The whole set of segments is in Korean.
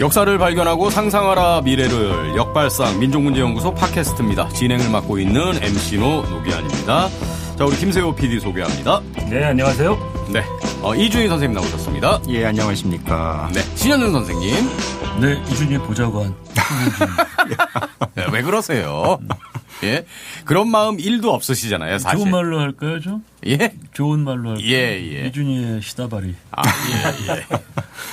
역사를 발견하고 상상하라 미래를 역발상 민족문제연구소 팟캐스트입니다. 진행을 맡고 있는 MC노 노기환입니다. 자, 우리 김세호 PD 소개합니다. 네, 안녕하세요. 네, 이준희 선생님 나오셨습니다. 예, 안녕하십니까. 네, 신현준 선생님. 네, 이준희 보좌관. 네, 왜 그러세요? 예, 그런 마음 1도 없으시잖아요, 사실. 좋은 말로 할까요, 좀? 예? 좋은 말로 할까요? 예. 이준희의 시다바리. 예.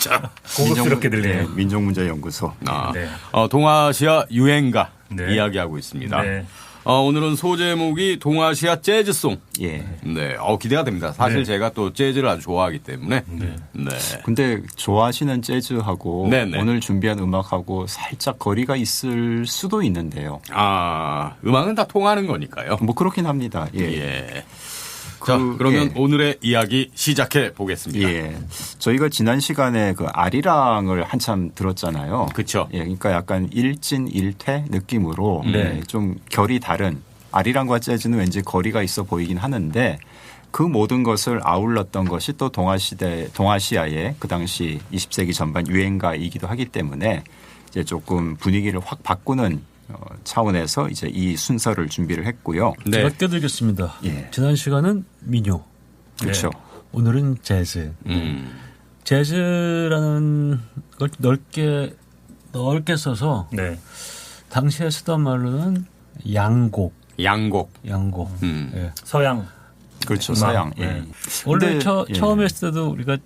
자, 고급스럽게 들리네요. 네, 민족문제연구소. 네. 동아시아 유행가 네. 이야기하고 있습니다. 네. 오늘은 소제목이 동아시아 재즈송. 예. 네, 기대가 됩니다. 사실 네. 제가 또 재즈를 아주 좋아하기 때문에. 네. 근데 좋아하시는 재즈하고 네네. 오늘 준비한 음악하고 살짝 거리가 있을 수도 있는데요. 음악은 다 통하는 거니까요. 뭐 그렇긴 합니다. 예. 예. 자, 그러면 오늘의 이야기 시작해 보겠습니다. 예. 저희가 지난 시간에 그 아리랑을 한참 들었잖아요. 그렇죠. 예. 그러니까 약간 일진일퇴 느낌으로 네. 좀 결이 다른 아리랑과 재즈는 왠지 거리가 있어 보이긴 하는데 그 모든 것을 아울렀던 것이 또 동아시아의 그 당시 20세기 전반 유행가이기도 하기 때문에 이제 조금 분위기를 확 바꾸는 차원에서 이제 이 순서를 준비를 했고요. 네. 제가 껴들겠습니다. 예. 지난 시간은 민요. 그렇죠. 오늘은 재즈. 재즈라는 걸 넓게 써서 네. 당시에 쓰던 말로는 양곡. 예. 서양. 그렇죠. 음악. 서양. 예. 네. 원래 근데, 처음에 했을 때도 우리가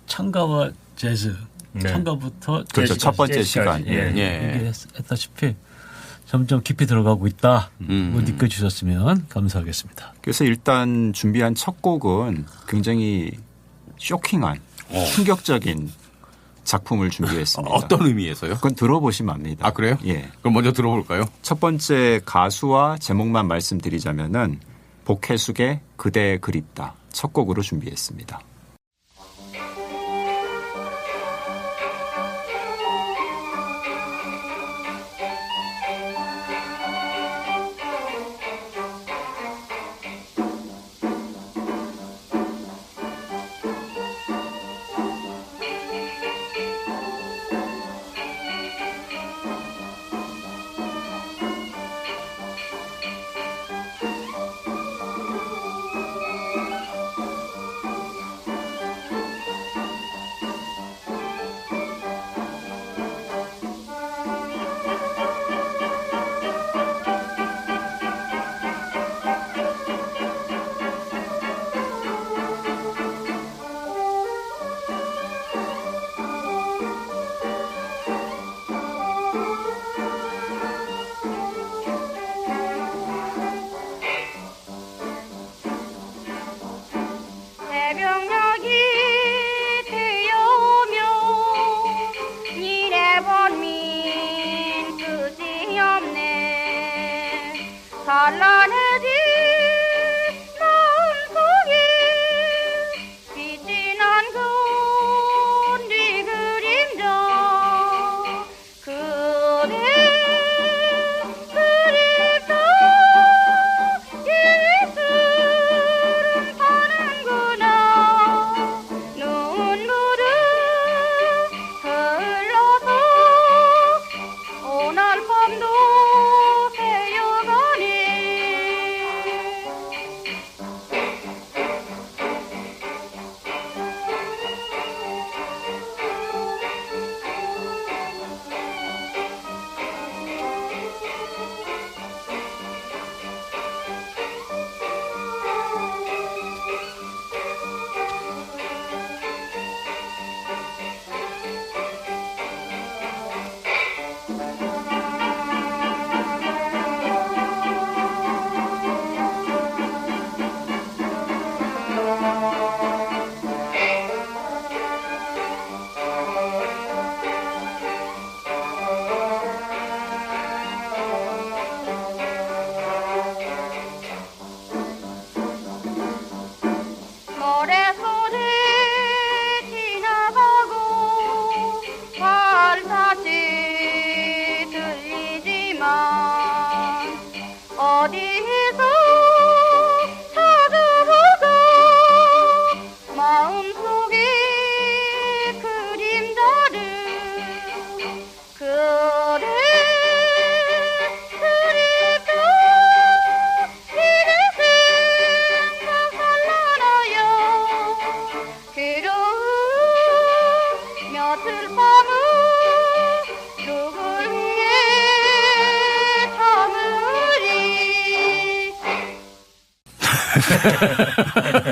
창가와 재즈. 네. 창가부터 그렇죠. 첫 번째 재즈까지. 시간. 예. 예. 얘기했다시피 점점 깊이 들어가고 있다. 뭐 느껴주셨으면 감사하겠습니다. 그래서 일단 준비한 첫 곡은 굉장히 쇼킹한 충격적인 작품을 준비했습니다. 어떤 의미에서요? 그건 들어보시면 압니다. 그래요? 예. 그럼 먼저 들어볼까요? 첫 번째 가수와 제목만 말씀드리자면은 복혜숙의 그대 그립다 첫 곡으로 준비했습니다.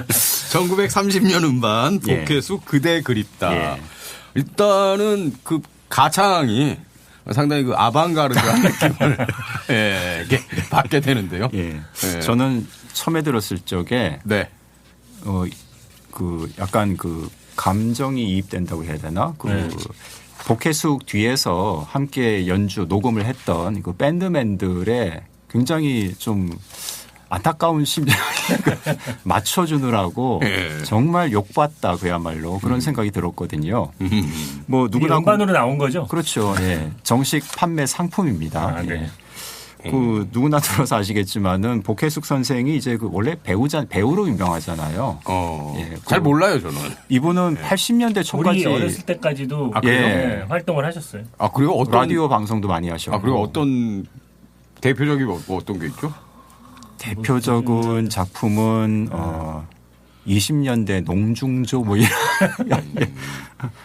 1930년 음반 예. 복혜수 그대 그립다. 예. 일단은 그 가창이 상당히 그 아방가르드한 느낌을 예, 이렇게 받게 되는데요. 예. 예. 저는 처음에 들었을 적에 네. 그 약간 그 감정이 이입된다고 해야 되나? 그 네. 복혜숙 뒤에서 함께 연주 녹음을 했던 그 밴드맨들의 굉장히 좀 안타까운 심정을 맞춰주느라고 예. 정말 욕봤다 그야말로 그런 생각이 들었거든요. 뭐 이게 누구나 음반으로 나온 거죠? 그렇죠. 예. 정식 판매 상품입니다. 아, 네. 예. 그 누구나 들어서 아시겠지만은 복혜숙 선생이 이제 그 원래 배우로 유명하잖아요. 예. 그 잘 몰라요 저는. 이분은 80년대 우리 초까지 어렸을 때까지도 아, 그래요? 네, 활동을 하셨어요. 아 그리고 어떤 라디오 방송도 많이 하셨고. 그리고 어떤 대표적인 뭐 어떤 게 있죠? 대표적인 작품은 20년대 농중조 뭐 이런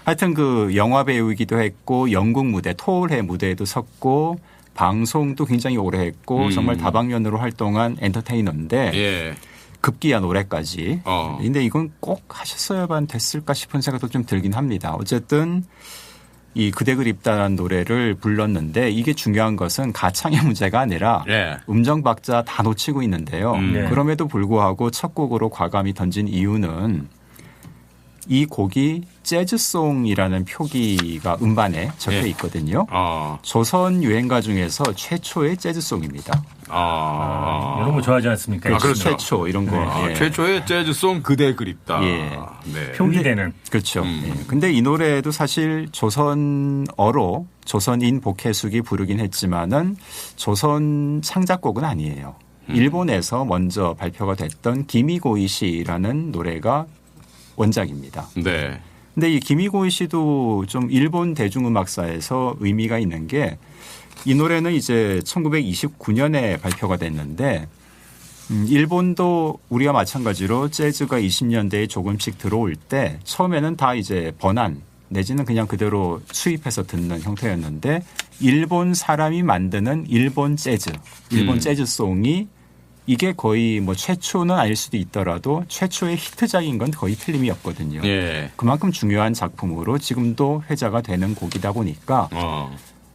하여튼 그 영화 배우이기도 했고 영국 무대 토올해 무대에도 섰고 방송도 굉장히 오래 했고 정말 다방면으로 활동한 엔터테이너인데 예. 급기야 노래까지. 어. 근데 이건 꼭 하셨어야만 됐을까 싶은 생각도 좀 들긴 합니다. 어쨌든 이 그대 그립다라는 노래를 불렀는데 이게 중요한 것은 가창의 문제가 아니라 예. 음정 박자 다 놓치고 있는데요. 네. 그럼에도 불구하고 첫 곡으로 과감히 던진 이유는 이 곡이 재즈송이라는 표기가 음반에 적혀 예. 있거든요. 아. 조선 유행가 중에서 최초의 재즈송입니다. 이런 거 좋아하지 않습니까? 아, 그렇죠. 최초 이런 거. 예. 최초의 재즈송 그대 그립다. 예. 네. 표기되는. 그렇죠. 예. 근데 이 노래도 사실 조선어로 조선인 복혜숙이 부르긴 했지만은 조선 창작곡은 아니에요. 일본에서 먼저 발표가 됐던 기미고이시라는 노래가 원작입니다. 네. 근데 이 기미고이시도 좀 일본 대중음악사에서 의미가 있는 게 이 노래는 이제 1929년에 발표가 됐는데 일본도 우리와 마찬가지로 재즈가 20년대에 조금씩 들어올 때 처음에는 다 이제 번안 내지는 그냥 그대로 수입해서 듣는 형태였는데 일본 사람이 만드는 일본 재즈, 일본 재즈송이 이게 거의 뭐 최초는 아닐 수도 있더라도 최초의 히트작인 건 거의 틀림이 없거든요. 예. 그만큼 중요한 작품으로 지금도 회자가 되는 곡이다 보니까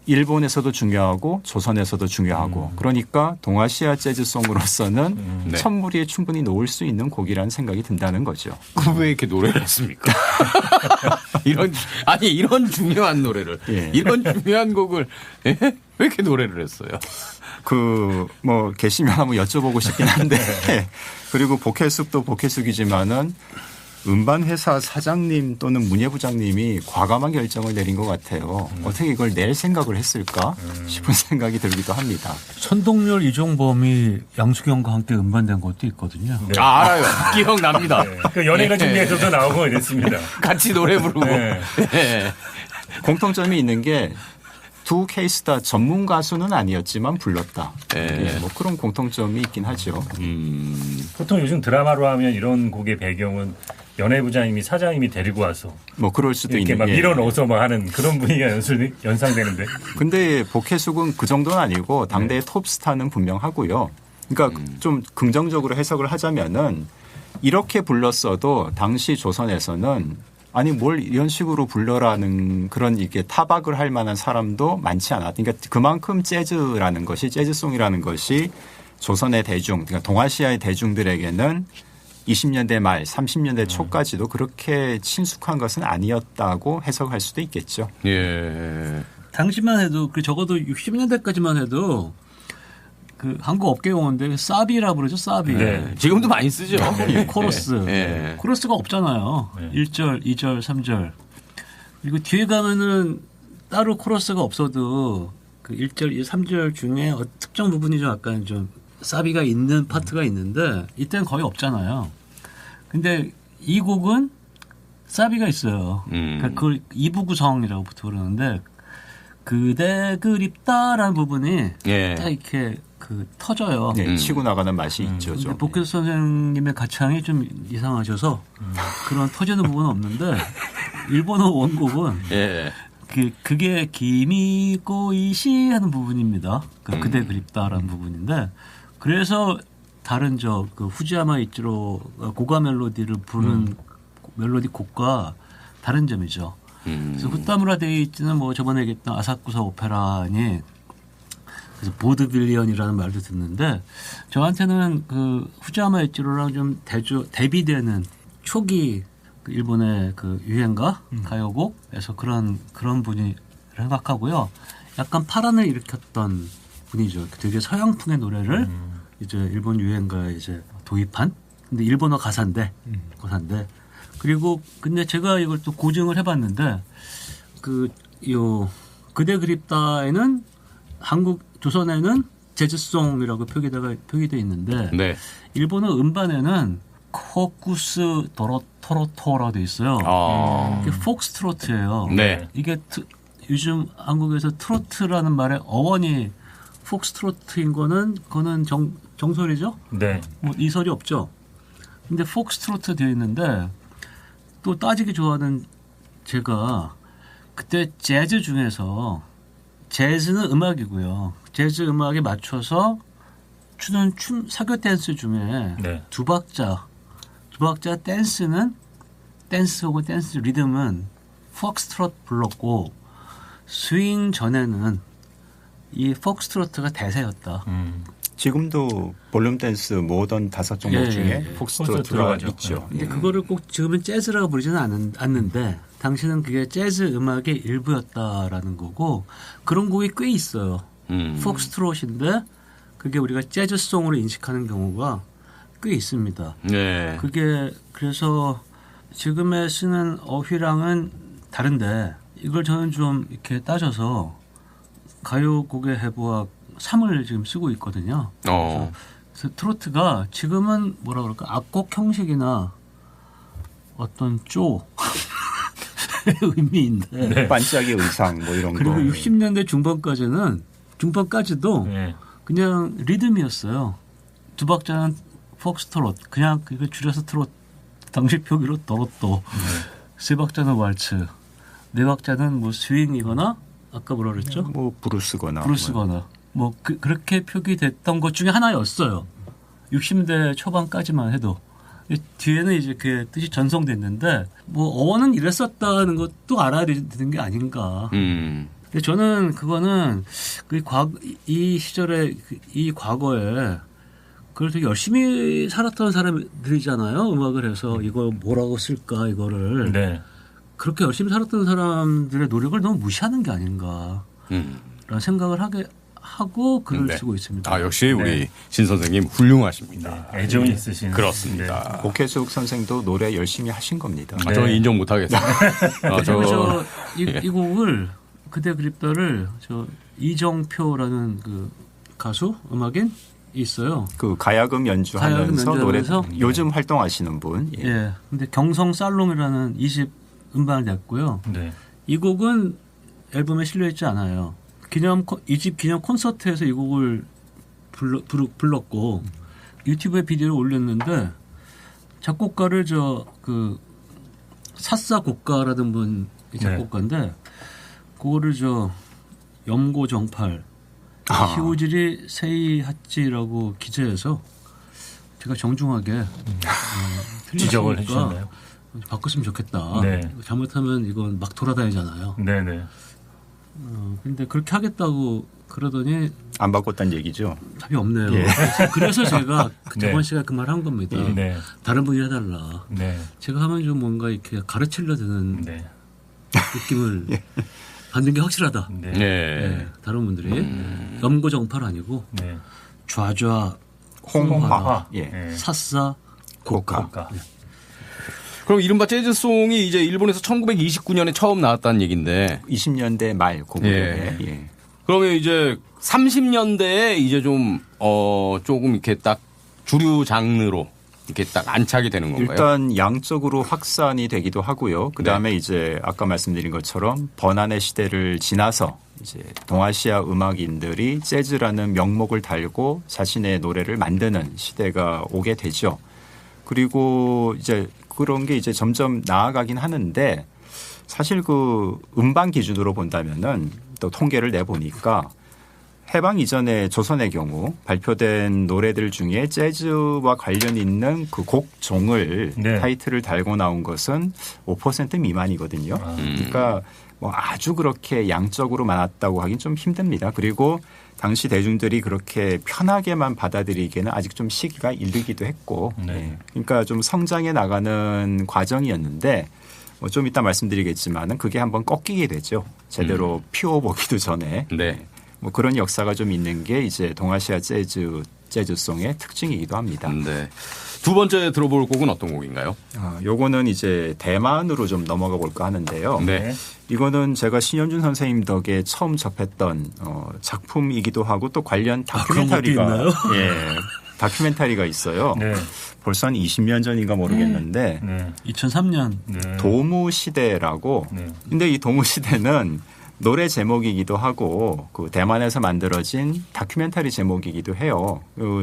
일본에서도 중요하고 조선에서도 중요하고 그러니까 동아시아 재즈송으로서는 네. 천무리에 충분히 놓을 수 있는 곡이라는 생각이 든다는 거죠. 그럼 왜 이렇게 노래를 했습니까? 이런 중요한 노래를 예. 이런 중요한 곡을 예? 왜 이렇게 노래를 했어요? 그 뭐 계시면 한번 여쭤보고 싶긴 한데 그리고 복혜숙도 복혜숙이지만은 음반 회사 사장님 또는 문예부장님이 과감한 결정을 내린 것 같아요. 어떻게 이걸 낼 생각을 했을까 싶은 생각이 들기도 합니다. 선동열 이종범이 양수경과 함께 음반된 것도 있거든요. 네. 알아요. 기억납니다. 그 연예가 준비해서도 나오고 이랬습니다. 같이 노래 부르고. 네. 예. 공통점이 있는 게 두 케이스 다 전문 가수는 아니었지만 불렀다. 예. 예, 뭐 그런 공통점이 있긴 하죠. 보통 요즘 드라마로 하면 이런 곡의 배경은 연예부장님이 사장님이 데리고 와서 뭐 그럴 수도 이렇게 있는. 막 예. 밀어넣어서 막 하는 그런 분위기가 연상되는데. 근데 복혜숙은 그 정도는 아니고 당대의 톱스타는 분명하고요. 그러니까 좀 긍정적으로 해석을 하자면은 이렇게 불렀어도 당시 조선에서는 아니 뭘 이런 식으로 불러라는 그런 이게 타박을 할 만한 사람도 많지 않았다. 그러니까 그만큼 재즈라는 것이 재즈송이라는 것이 조선의 대중, 그러니까 동아시아의 대중들에게는 20년대 말, 30년대 초까지도 그렇게 친숙한 것은 아니었다고 해석할 수도 있겠죠. 예. 당시만 해도 그 적어도 60년대까지만 해도 그 한국 업계 용어인데 사비라 부르죠. 사비. 네. 지금도 많이 쓰죠. 코러스. 예. 코러스가 없잖아요. 네. 1절, 2절, 3절. 그리고 뒤에 가면은 따로 코러스가 없어도 그 1절, 3절 중에 특정 부분이 좀 약간 좀 사비가 있는 파트가 있는데 이때는 거의 없잖아요. 근데 이 곡은 사비가 있어요. 그러니까 그걸 2부 구성이라고 부르는데 그대 그립다라는 부분이 예. 딱 이렇게 그 터져요. 네, 치고 나가는 맛이 있죠. 근데 좀. 복혜수 선생님의 가창이 좀 이상하셔서 그런 터지는 부분은 없는데 일본어 원곡은 예. 그게 기미고이시 하는 부분입니다. 그대 그립다라는 부분인데 그래서 다른 그 후지야마 이치로 고가 멜로디를 부르는 멜로디 곡과 다른 점이죠. 그래서 후타무라 데이이치는 뭐 저번에 얘기했던 아사쿠사 오페라니 그래서 보드빌리언이라는 말도 듣는데 저한테는 그 후지야마 이치로랑 좀 대비되는 초기 그 일본의 그 유행가 가요곡에서 그런 분이 생각하고요. 약간 파란을 일으켰던 분이죠. 되게 서양풍의 노래를 이제 일본 유행가에 이제 도입한. 근데 일본어 가사인데. 그리고 근데 제가 이걸 또 고증을 해봤는데 그대 그립다에는 한국 조선에는 재즈송이라고 표기되어 있는데 네. 일본어 음반에는 코쿠스 토로토라고 돼 있어요. 이게 폭스트로트예요. 네. 이게 요즘 한국에서 트로트라는 말의 어원이 폭스트로트인 그거는 정설이죠. 네. 뭐 이설이 없죠. 근데 폭스트로트 되어 있는데 또 따지기 좋아하는 제가 그때 재즈 중에서 재즈는 음악이고요. 재즈 음악에 맞춰서 추는 사교 댄스 중에 네. 두 박자 댄스 혹은 댄스 리듬은 폭스트로트 불렀고 스윙 전에는 이 폭스트로트가 대세였다. 지금도 볼륨 댄스 모던 5종목 중에 폭스트로트가 있죠. 근데 그거를 꼭 지금은 재즈라고 부르지는 않는데 당시는 그게 재즈 음악의 일부였다라는 거고 그런 곡이 꽤 있어요. 폭스트롯인데 그게 우리가 재즈송으로 인식하는 경우가 꽤 있습니다. 네. 그게 그래서 지금에 쓰는 어휘랑은 다른데 이걸 저는 좀 이렇게 따져서 가요곡의 해부학 3을 지금 쓰고 있거든요. 그래서 트로트가 지금은 뭐라 그럴까 악곡 형식이나 어떤 쪼의 의미인데 네. 반짝이 의상 뭐 이런 그리고 거. 60년대 중반까지도 네. 그냥 리듬이었어요. 두 박자는 폭스트롯 그냥 그걸 줄여서 트롯 당시 표기로 도로또 세 박자는 왈츠 네 박자는 뭐 스윙이거나 아까 뭐라 그랬죠? 뭐 브루스거나 뭐 그렇게 표기됐던 것 중에 하나였어요. 60대 초반까지만 해도 뒤에는 이제 그 뜻이 전송됐는데 뭐 어원은 이랬었다는 것도 알아야 되는 게 아닌가. 근데 저는 그거는 이 시절에 이 과거에 그걸 되게 열심히 살았던 사람들이잖아요. 음악을 해서 이거 뭐라고 쓸까 이거를. 네. 그렇게 열심히 살았던 사람들의 노력을 너무 무시하는 게 아닌가. 라는 생각을 하고 글을 쓰고 있습니다. 아, 역시 우리 신 선생님 훌륭하십니다. 네. 애정이 있으신. 그렇습니다. 오케숙 선생도 노래 열심히 하신 겁니다. 아, 저는 인정 못하겠어요. 이 곡을 그대 그립다를 이정표라는 그 가수 음악인 있어요. 그 가야금 연주하면서 노래 요즘 활동하시는 분. 예. 예. 근데 경성 살롱이라는 20 음반을 냈고요. 네. 이 곡은 앨범에 실려 있지 않아요. 이 집 기념 콘서트에서 이 곡을 불렀고 유튜브에 비디오를 올렸는데 작곡가를 사사 곡가라는 분이 작곡가인데 그거를 염고정팔 히우지리 세이하치라고 기재해서 제가 정중하게 지적을 해주셨나요? 바꿨으면 좋겠다. 네. 잘못하면 이건 막 돌아다니잖아요. 네네. 근데 그렇게 하겠다고 그러더니 안 바꿨다는 얘기죠. 답이 없네요. 예. 그래서 제가 네. 저번 시간에 그 말 한 겁니다. 네. 다른 분이 해달라. 네. 제가 하면 좀 뭔가 이렇게 가르치려 드는 네. 느낌을 받는 게 확실하다. 네. 네. 네, 다른 분들이 염고정팔 아니고 네. 좌좌 홍화. 예. 예. 사사 고가. 네. 그럼 이른바 재즈송이 이제 일본에서 1929년에 처음 나왔다는 얘기인데 20년대 말 고구려에. 예. 그러면 이제 30년대에 이제 조금 이렇게 딱 주류 장르로 이렇게 딱 안착이 되는 건가요? 일단 양적으로 확산이 되기도 하고요. 그 다음에 이제 아까 말씀드린 것처럼 번안의 시대를 지나서 이제 동아시아 음악인들이 재즈라는 명목을 달고 자신의 노래를 만드는 시대가 오게 되죠. 그리고 이제 그런 게 이제 점점 나아가긴 하는데 사실 그 음반 기준으로 본다면은 또 통계를 내보니까 해방 이전에 조선의 경우 발표된 노래들 중에 재즈와 관련 있는 그 곡종을 네. 타이틀을 달고 나온 것은 5% 미만이거든요. 그러니까 뭐 아주 그렇게 양적으로 많았다고 하긴 좀 힘듭니다. 그리고 당시 대중들이 그렇게 편하게만 받아들이기에는 아직 좀 시기가 이르기도 했고 네. 그러니까 좀 성장해 나가는 과정이었는데 뭐 좀 이따 말씀드리겠지만은 그게 한번 꺾이게 되죠. 제대로 피워보기도 전에. 네. 뭐 그런 역사가 좀 있는 게 이제 동아시아 재즈송의 특징이기도 합니다. 네. 두 번째 들어볼 곡은 어떤 곡인가요? 요거는 이제 대만으로 좀 넘어가 볼까 하는데요. 네. 이거는 제가 신현준 선생님 덕에 처음 접했던 작품이기도 하고 또 관련 다큐멘터리가 그런 것도 예, 다큐멘터리가 있어요. 네. 벌써 한 20년 전인가 모르겠는데 네. 2003년. 네. 도무시대라고. 네. 근데 이 도무시대는 노래 제목이기도 하고 그 대만에서 만들어진 다큐멘터리 제목이기도 해요.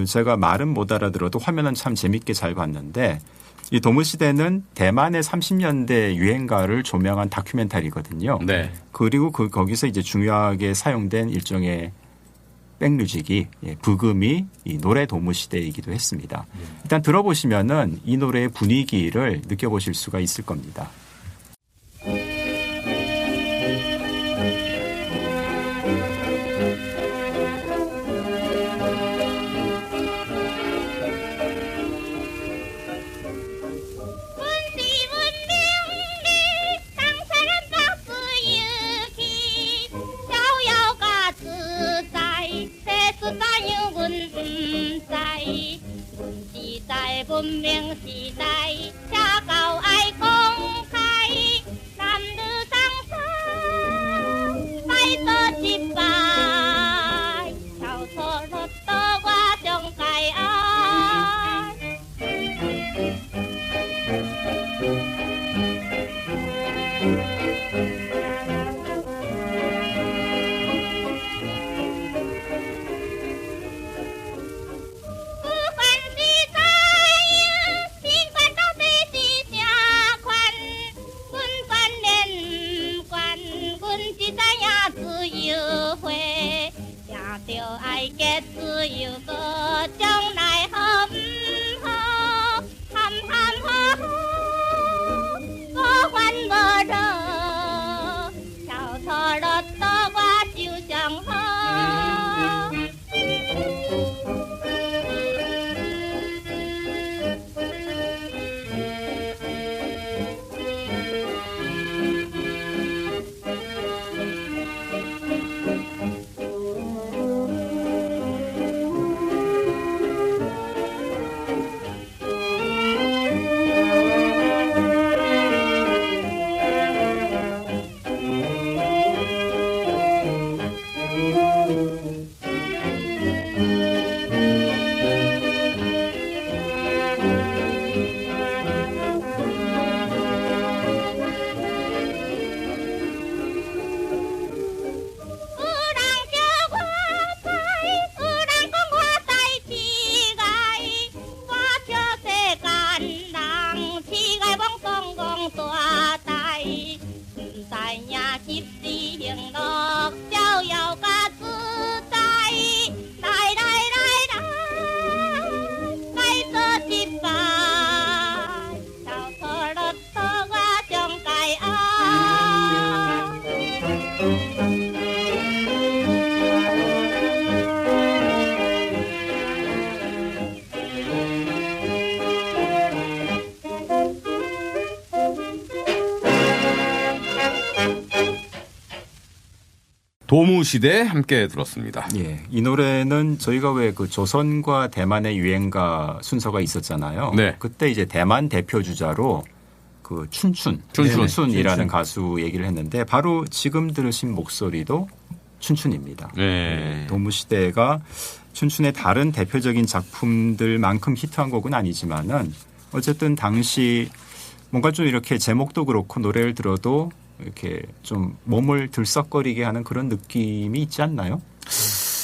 제가 말은 못 알아들어도 화면은 참 재밌게 잘 봤는데 이 도무시대는 대만의 30년대 유행가를 조명한 다큐멘터리거든요. 네. 그리고 거기서 이제 중요하게 사용된 일종의 백뮤직이 부금이 이 노래 도무시대이기도 했습니다. 일단 들어보시면은 이 노래의 분위기를 느껴보실 수가 있을 겁니다. 도무시대 함께 들었습니다. 예, 이 노래는 저희가 왜 그 조선과 대만의 유행가 순서가 있었잖아요. 네. 그때 이제 대만 대표 주자로 그 춘춘이라는 가수 얘기를 했는데 바로 지금 들으신 목소리도 춘춘입니다. 네. 도무시대가 춘춘의 다른 대표적인 작품들만큼 히트한 곡은 아니지만은 어쨌든 당시 뭔가 좀 이렇게 제목도 그렇고 노래를 들어도 이렇게 좀 몸을 들썩거리게 하는 그런 느낌이 있지 않나요?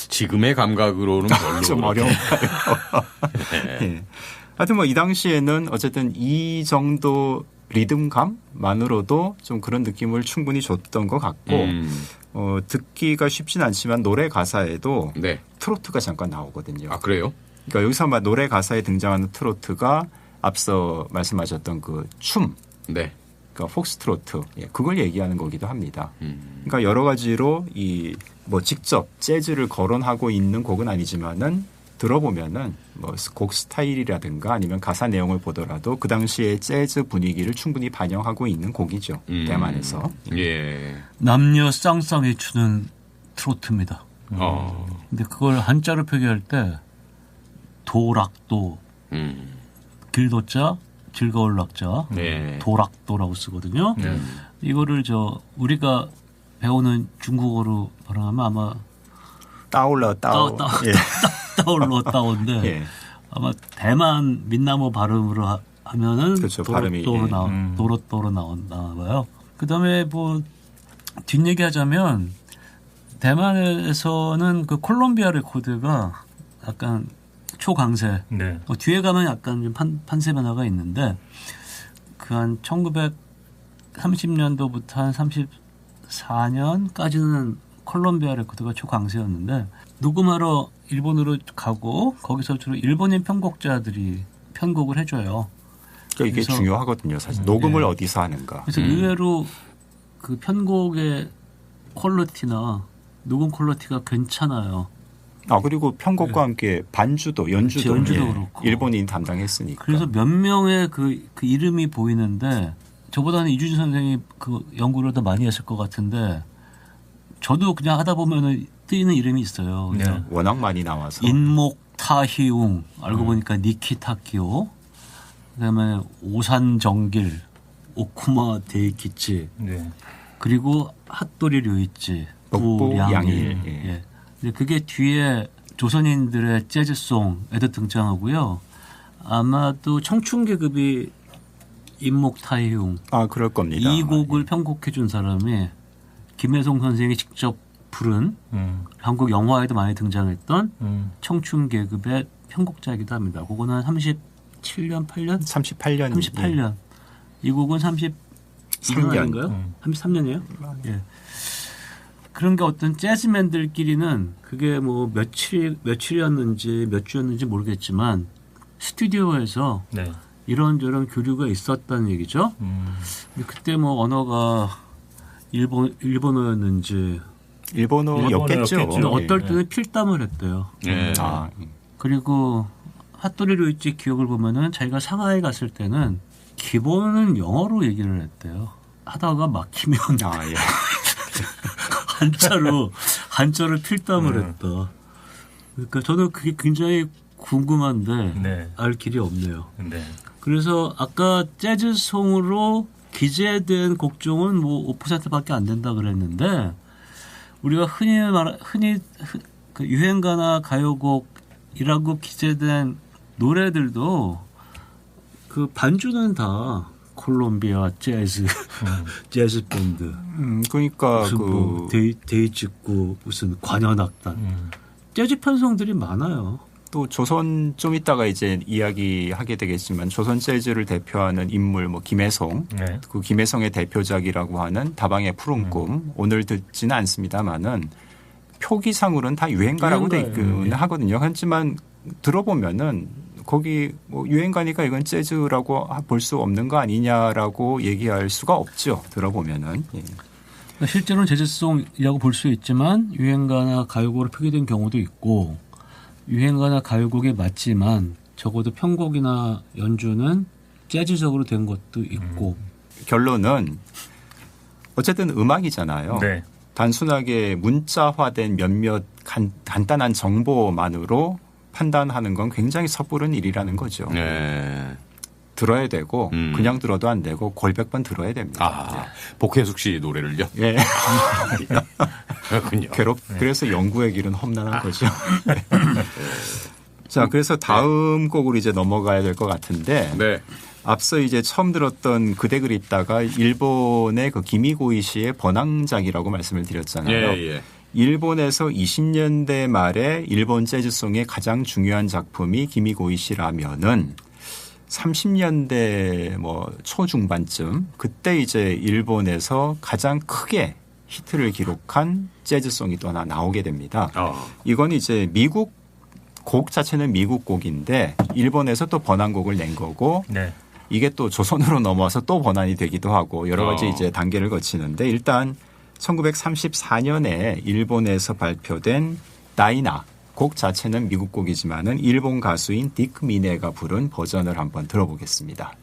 지금의 감각으로는 별로 좀 어려운가요? 네. 하여튼 뭐 이 당시에는 어쨌든 이 정도 리듬감만으로도 좀 그런 느낌을 충분히 줬던 것 같고 듣기가 쉽진 않지만 노래 가사에도 네. 트로트가 잠깐 나오거든요. 아, 그래요? 그러니까 여기서 막 노래 가사에 등장하는 트로트가 앞서 말씀하셨던 그 춤, 네. 그러니까 폭스트로트, 그걸 얘기하는 거기도 합니다. 그러니까 여러 가지로 이 뭐 직접 재즈를 거론하고 있는 곡은 아니지만은 들어보면은 뭐 곡 스타일이라든가 아니면 가사 내용을 보더라도 그 당시의 재즈 분위기를 충분히 반영하고 있는 곡이죠. 대만에서. 예. 남녀 쌍쌍이 추는 트로트입니다. 근데 그걸 한자로 표기할 때 도락도, 길도자, 즐거울 락자, 네. 도락도라고 쓰거든요. 이거를 우리가 배우는 중국어로 발음하면 아마 따올라 따올로인데 예. 아마 대만 민나무 발음으로 하면은 그렇죠, 발음이, 도로또로 나온다 봐요. 그다음에 뭐 뒷얘기하자면 대만에서는 그 콜롬비아 레코드가 약간 초강세. 네. 뒤에 가면 약간 좀 판세 변화가 있는데 그 한 1930년도부터 한 34년까지는 콜롬비아 레코드가 초강세였는데 녹음하러 일본으로 가고 거기서 주로 일본인 편곡자들이 편곡을 해줘요. 그러니까 이게 그래서, 중요하거든요. 사실 녹음을 어디서 하는가. 그래서 의외로 그 편곡의 퀄리티나 녹음 퀄리티가 괜찮아요. 그리고 편곡과 함께 반주도 연주도 그렇고. 일본인이 담당했으니까. 그래서 몇 명의 그 이름이 보이는데 저보다는 이주진 선생이 그 연구를 더 많이 했을 것 같은데 저도 그냥 하다 보면은 뜨이는 이름이 있어요. 네. 워낙 많이 나와서. 인목 타희웅 알고 보니까 니키타키오, 그다음에 오산정길, 오쿠마 데이키치, 네. 그리고 핫도리 류이치, 북부양일. 예. 근데 그게 뒤에 조선인들의 재즈송에도 등장하고요. 아마도 청춘계급이 인목타이웅 그럴 겁니다. 이 곡을 편곡해 준 사람이 김혜송 선생이 직접 부른 한국 영화에도 많이 등장했던 청춘계급의 편곡자이기도 합니다. 그거는 37년, 8년? 38년. 38년. 이 곡은 32년 아닌가요? 33년이에요? 예. 그런 게 어떤 재즈맨들끼리는 그게 뭐 며칠이었는지 몇 주였는지 모르겠지만 스튜디오에서 네. 이런저런 교류가 있었다는 얘기죠. 근데 그때 뭐 언어가 일본어였는지 일본어였겠죠. 근데 어떨 때는 필담을 했대요. 예. 그리고 핫도리 류이치 기억을 보면은 자기가 상하이 갔을 때는 기본은 영어로 얘기를 했대요. 하다가 막히면 예. 한자로 필담을 했다. 그러니까 저는 그게 굉장히 궁금한데 네. 알 길이 없네요. 네. 그래서 아까 재즈송으로 기재된 곡종은 뭐 5%밖에 안 된다 그랬는데 우리가 흔히 그 유행가나 가요곡이라고 기재된 노래들도 그 반주는 다 콜롬비아 재즈 재즈 밴드 그러니까 무슨 뭐 데이직구 무슨 관현악단 재즈 편성들이 많아요. 또 조선 좀 이따가 이제 이야기하게 되겠지만 조선 재즈를 대표하는 인물 뭐 김혜송, 네. 그 김혜송의 대표작이라고 하는 다방의 푸른 꿈 오늘 듣지는 않습니다만은 표기상으로는 다 유행가라고 돼 있긴 하거든요. 하지만 들어보면은 거기 뭐 유행가니까 이건 재즈라고 볼 수 없는 거 아니냐라고 얘기할 수가 없죠. 들어보면은. 예. 실제로는 재즈송이라고 볼 수 있지만 유행가나 가요곡으로 표기된 경우도 있고 유행가나 가요곡에 맞지만 적어도 편곡이나 연주는 재즈적으로 된 것도 있고 결론은 어쨌든 음악이잖아요. 네. 단순하게 문자화된 몇몇 간단한 정보만으로 판단하는 건 굉장히 섣부른 일이라는 거죠. 네. 들어야 되고 그냥 들어도 안 되고 골백번 들어야 됩니다. 복혜숙 씨 노래를요? 예. 그렇군요. 그래서 연구의 길은 험난한 거죠. 자, 그래서 다음 곡으로 이제 넘어가야 될 것 같은데 네. 앞서 이제 처음 들었던 그대 그립다가 일본의 그 기미고이 씨의 번왕작이라고 말씀을 드렸잖아요. 예. 일본에서 20년대 말에 일본 재즈송의 가장 중요한 작품이 기미고이 씨라면은 30년대 뭐 초중반쯤 그때 이제 일본에서 가장 크게 히트를 기록한 재즈송이 또 하나 나오게 됩니다. 어. 이건 이제 미국 곡 자체는 미국 곡인데 일본에서 또 번안곡을 낸 거고 네. 이게 또 조선으로 넘어와서 또 번안이 되기도 하고 여러 가지 어. 이제 단계를 거치는데 일단 1934년에 일본에서 발표된 다이나 곡 자체는 미국 곡이지만은 일본 가수인 디크 미네가 부른 버전을 한번 들어보겠습니다.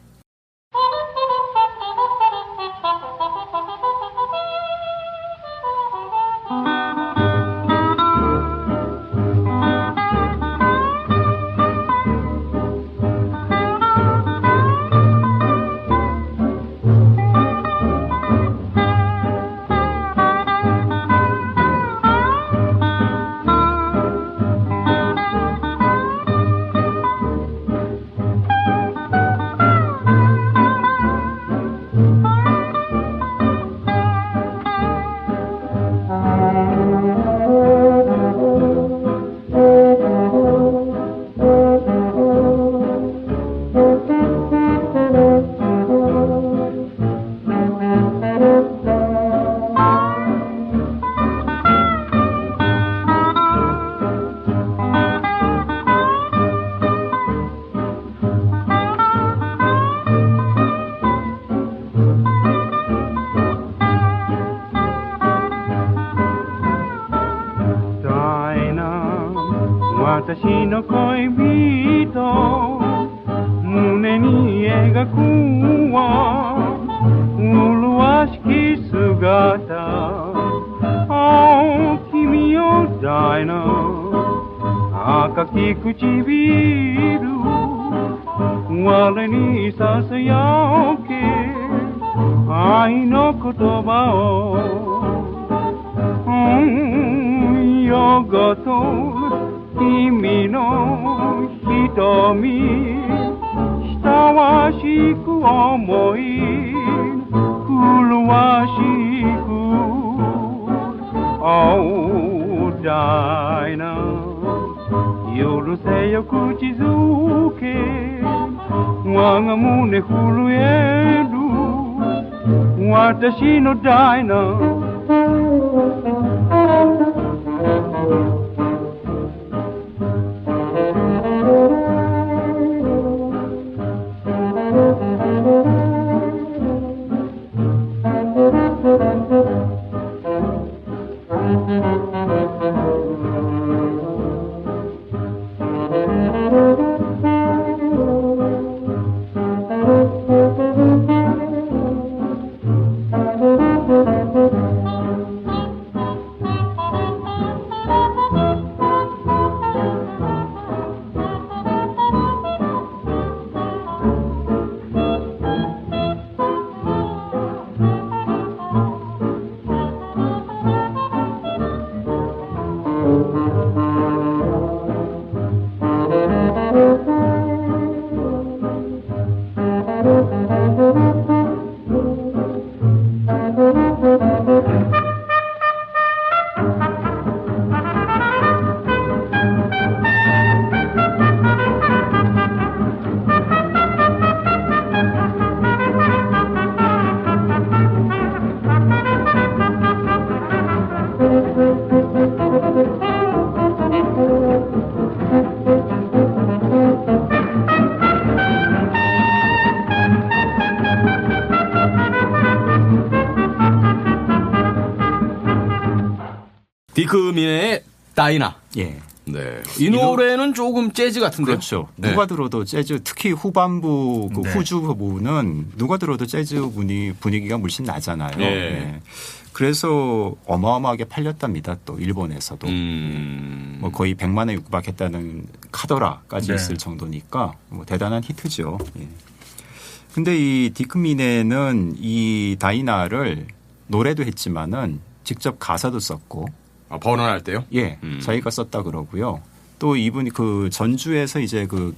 디크미네의 다이나. 예. 네. 이 노래는 조금 재즈 같은데요. 그렇죠. 네. 누가 들어도 재즈, 특히 후반부 그 네. 후주 부분은 누가 들어도 재즈 분위기가 물씬 나잖아요. 네. 네. 그래서 어마어마하게 팔렸답니다. 또 일본에서도 뭐 거의 100만에 육박했다는 카더라까지 네. 있을 정도니까 뭐 대단한 히트죠. 예. 근데 이 디크미네는 이 다이나를 노래도 했지만은 직접 가사도 썼고 아, 번안할 때요? 예, 자기가 썼다 그러고요. 또 이분이 그 전주에서 이제 그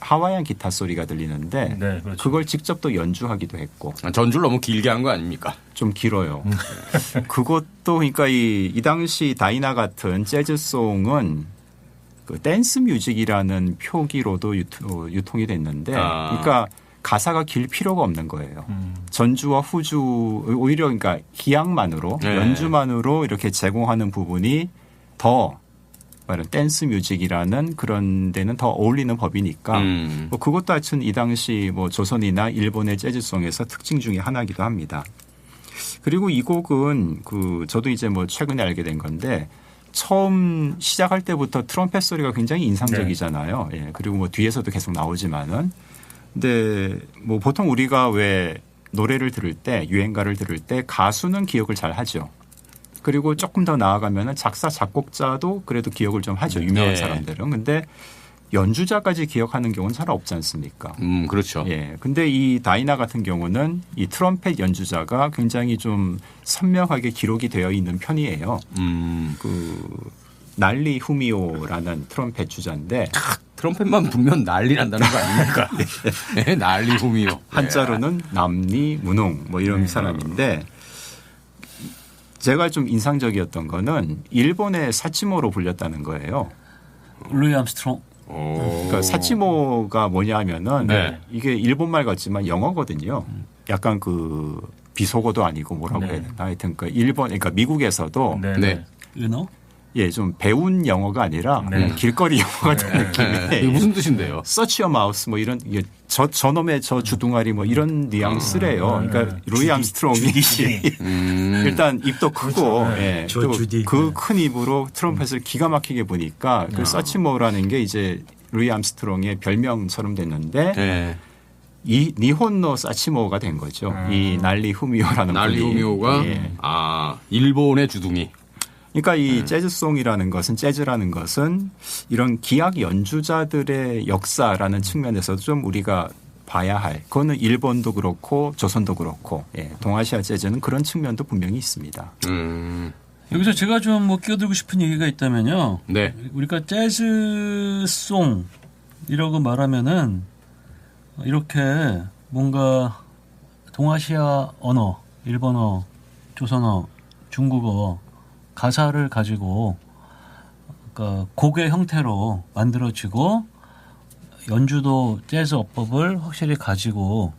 하와이안 기타 소리가 들리는데 네, 그렇죠. 그걸 직접 또 연주하기도 했고 전주를 너무 길게 한 거 아닙니까? 좀 길어요. 그것도 그러니까 이 당시 다이나 같은 재즈송은 그 댄스 뮤직이라는 표기로도 유통이 됐는데 그러니까 가사가 길 필요가 없는 거예요. 전주와 후주 오히려 그러니까 기악만으로 네. 연주만으로 이렇게 제공하는 부분이 더 말은 댄스 뮤직이라는 그런 데는 더 어울리는 법이니까 뭐 그것도 하여튼 이 당시 뭐 조선이나 일본의 재즈송에서 특징 중에 하나이기도 합니다. 그리고 이 곡은 저도 이제 뭐 최근에 알게 된 건데 처음 시작할 때부터 트럼펫 소리가 굉장히 인상적이잖아요. 예. 그리고 뭐 뒤에서도 계속 나오지만은 근데 뭐 보통 우리가 왜 노래를 들을 때 유행가를 들을 때 가수는 기억을 잘 하죠. 그리고 조금 더 나아가면은 작사 작곡자도 그래도 기억을 좀 하죠. 유명한 네. 사람들은. 근데 연주자까지 기억하는 경우는 잘 없지 않습니까? 그렇죠. 예. 근데 이 다이나 같은 경우는 이 트럼펫 연주자가 굉장히 좀 선명하게 기록이 되어 있는 편이에요. 날리 후미오라는 트럼펫 주자인데 트럼펫만 불면 난리 난다는 거 아닙니까? 네, 난리 후미요. 한자로는 남리 문웅 뭐 이런 사람인데 제가 좀 인상적이었던 거는 일본의 사치모로 불렸다는 거예요. 루이 암스트롱. 그러니까 사치모가 뭐냐면은 네. 이게 일본말 같지만 영어거든요. 약간 비속어도 아니고 뭐라고 네. 해야 되나 하여튼 그러니까 미국에서도 네. 네. 은어? 예, 좀 배운 영어가 아니라 네. 길거리 영어 같은 느낌의 이게 무슨 뜻인데요? Search your mouse 뭐 이런 저놈의 저 주둥아리 뭐 이런 뉘앙스래요. 그러니까 루이 암스트롱이 일단 입도 크고 예, 저 주디. 그 큰 입으로 트럼펫을 기가 막히게 부니까 그 서치모라는 게 이제 루이 암스트롱의 별명처럼 됐는데 네. 이 니혼노 사치모가 된 거죠. 이 날리 후미오라는 난리 분이. 후미오가 예. 일본의 주둥이. 그러니까 이 재즈송이라는 것은 재즈라는 것은 이런 기악 연주자들의 역사라는 측면에서도 좀 우리가 봐야 할 그거는 일본도 그렇고 조선도 그렇고 예, 동아시아 재즈는 그런 측면도 분명히 있습니다. 여기서 제가 좀 뭐 끼어들고 싶은 얘기가 있다면요. 네. 우리가 재즈송이라고 말하면은 이렇게 뭔가 동아시아 언어, 일본어, 조선어, 중국어 가사를 가지고 그러니까 곡의 형태로 만들어지고 연주도 재즈 어법을 확실히 가지고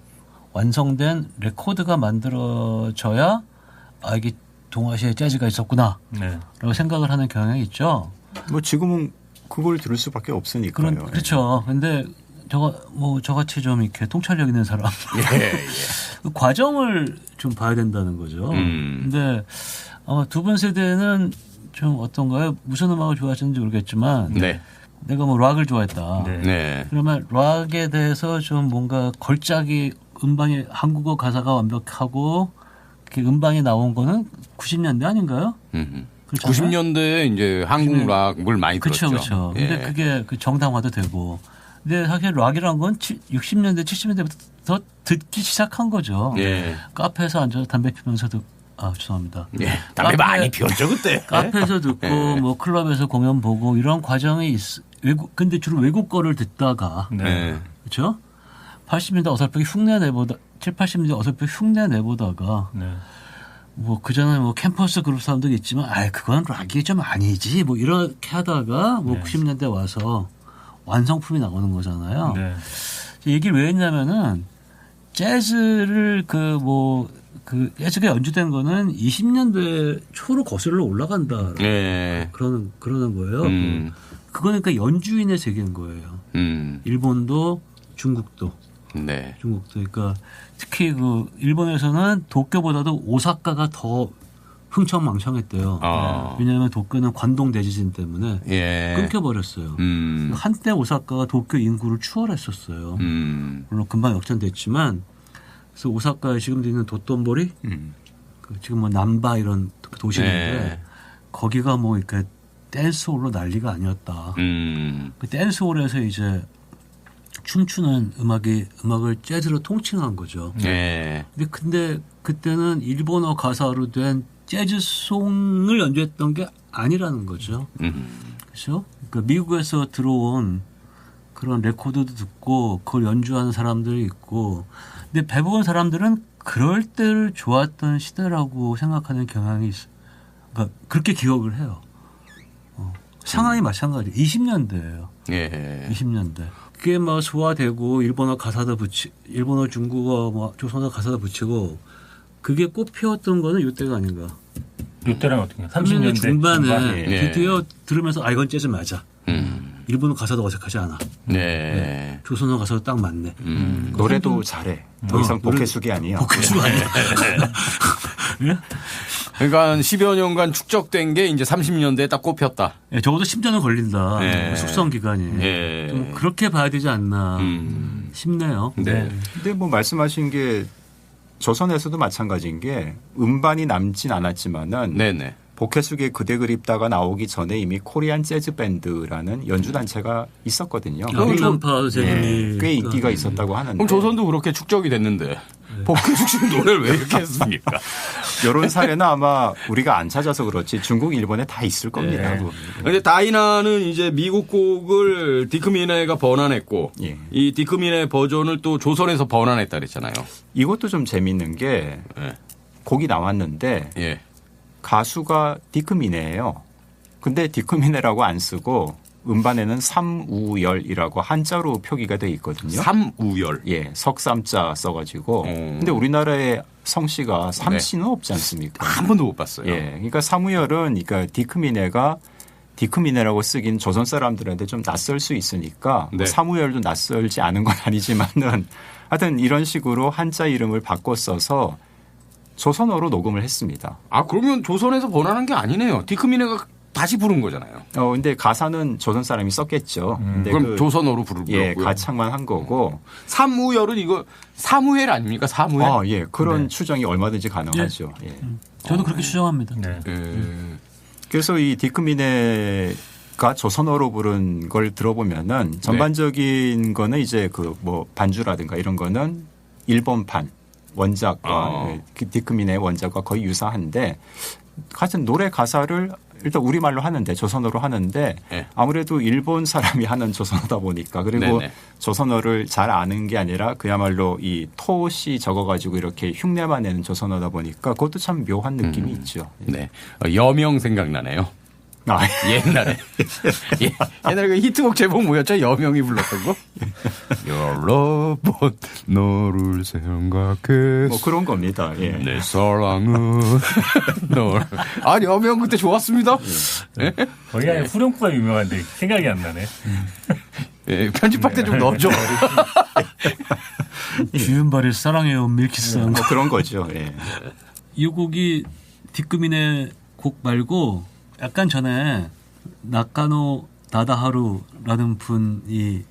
완성된 레코드가 만들어져야 이게 동아시아에 재즈가 있었구나 네. 라고 생각을 하는 경향이 있죠. 뭐 지금은 그걸 들을 수밖에 없으니까요. 그렇죠. 근데 저같이 좀 이렇게 통찰력 있는 사람 예. 그 과정을 좀 봐야 된다는 거죠. 근데 아마 두 분 세대는 좀 어떤가요? 무슨 음악을 좋아하시는지 모르겠지만 네. 내가 뭐 락을 좋아했다. 네. 네. 그러면 락에 대해서 좀 뭔가 걸작이 음방이 한국어 가사가 완벽하고 이렇게 음방이 나온 거는 90년대 아닌가요? 그렇잖아요? 90년대에 이제 한국 락을 많이 그렇죠, 들었죠. 그렇죠. 근데 그게 정당화도 되고. 근데 사실 락이란 건 60년대, 70년대부터 듣기 시작한 거죠. 예. 카페에서 앉아서 담배 피면서도 죄송합니다. 예. 담배 많이 피웠죠 그때. 카페에서 듣고 뭐 클럽에서 공연 보고 이런 과정이 근데 주로 외국 거를 듣다가 네. 그렇죠? 80년대 어설프게 흉내 내보다 7, 80년대 어설프게 흉내 내보다가 네. 뭐 그전에 뭐 캠퍼스 그룹 사람들이 있지만 그건 락이 좀 아니지 뭐 이렇게 하다가 뭐 90년대 와서 완성품이 나오는 거잖아요. 네. 얘기를 왜 했냐면은 재즈를 재즈가 연주된 거는 20년대 초로 거슬러 올라간다. 네. 그러는 거예요. 그거는 그러니까 연주인의 세계인 거예요. 일본도 중국도. 네. 그러니까 특히 일본에서는 도쿄보다도 오사카가 더 흥청망청했대요. 왜냐하면 도쿄는 관동 대지진 때문에 예. 끊겨버렸어요. 한때 오사카가 도쿄 인구를 추월했었어요. 물론 금방 역전됐지만 그래서 오사카에 지금도 있는 도톤보리 지금 뭐 남바 이런 도시인데 거기가 뭐 이렇게 댄스홀로 난리가 아니었다. 그 댄스홀에서 이제 춤추는 음악을 재즈로 통칭한 거죠. 네. 근데 그때는 일본어 가사로 된 재즈송을 연주했던 게 아니라는 거죠. 그렇죠? 그러니까 미국에서 들어온 그런 레코드도 듣고 그걸 연주하는 사람들이 있고, 근데 대부분 사람들은 그럴 때를 좋았던 시대라고 생각하는 경향이 있어. 그러니까 그렇게 기억을 해요. 상황이 마찬가지. 20년대예요. 예. 20년대. 그게 뭐 소화되고 일본어 가사도 일본어, 중국어, 뭐 조선어 가사도 붙이고 그게 꽃 피웠던 거는 이때가 아닌가. 이때랑 어떻게? 30년대 중반에 네. 드디어 들으면서 이건 재즈 맞아. 일본어 가사도 어색하지 않아. 네. 조선어 가사도 딱 맞네. 노래도 잘해. 더 이상 복해숙이 아니야. 복해숙 아니야. 예? 그러니까 10여 년간 축적된 게 이제 30년대에 딱 꼽혔다. 예, 적어도 10년은 걸린다. 네. 숙성 기간이. 예. 좀 그렇게 봐야 되지 않나 싶네요. 네. 근데 뭐 말씀하신 게 조선에서도 마찬가지인 게 음반이 남진 않았지만은 네네. 복해숙의 그대 그립다가 나오기 전에 이미 코리안 재즈 밴드라는 연주 단체가 있었거든요. 아메리칸파 재능이 꽤 인기가 있었다고 하는데 그럼 조선도 그렇게 축적이 됐는데 복해숙 씨는 노래를 왜 이렇게 했습니까? 이런 사례는 아마 우리가 안 찾아서 그렇지 중국, 일본에 다 있을 겁니다. 근데 다이나는 이제 미국 곡을 디크미네가 번안했고 예. 이 디크미네 버전을 또 조선에서 번안했다 그랬잖아요. 이것도 좀 재밌는 게 예. 곡이 나왔는데 예. 가수가 디크미네예요. 근데 디크미네라고 안 쓰고 음반에는 삼우열이라고 한자로 표기가 돼 있거든요. 삼우열. 예, 석삼자 써가지고. 오. 근데 우리나라의 성씨가 삼씨는 없지 않습니까? 한 번도 못 봤어요. 예, 그러니까 사무열은 그러니까 디크미네가 디크미네라고 쓰긴 조선 사람들한테 좀 낯설 수 있으니까 네. 뭐 사무열도 낯설지 않은 건 아니지만은 하여튼 이런 식으로 한자 이름을 바꿔 써서 조선어로 녹음을 했습니다. 아 그러면 조선에서 번안한 게 아니네요. 디크미네가 다시 부른 거잖아요. 근데 가사는 조선 사람이 썼겠죠. 근데 그럼 조선어로 부르고요. 예, 가창만 한 거고. 삼우열은 이거 사무엘 아닙니까? 사무엘. 예, 그런 추정이 얼마든지 가능하죠. 예. 저도 그렇게 추정합니다. 네. 그래서 이 디크미네가 조선어로 부른 걸 들어보면은 전반적인 거는 이제 그 뭐 반주라든가 이런 거는 일본판 원작과 그 디크미네 원작과 거의 유사한데 같은 노래 가사를 일단 우리말로 하는데 조선어로 하는데 네. 아무래도 일본 사람이 하는 조선어다 보니까 그리고 네네. 조선어를 잘 아는 게 아니라 그야말로 이 토시 적어가지고 이렇게 흉내만 내는 조선어다 보니까 그것도 참 묘한 느낌이 있죠. 네. 여명 생각나네요. 아, 옛날에. 옛날에 그 히트곡 제목 뭐였죠? 여명이 불렀던 거? 여러 번 너를 생각해. 뭐 그런 겁니다. 예. 내 사랑은 널. 아, 여명 그때 좋았습니다. 예? 거기가 후렴구가 유명한데 생각이 안 나네. 예, 편집할 때 좀 넣어줘. 주윤발의 사랑해요 밀키스한 뭐 그런 거죠. 예. 이 곡이 디크민의 곡 말고 약간 전에 나카노 다다하루라는 분이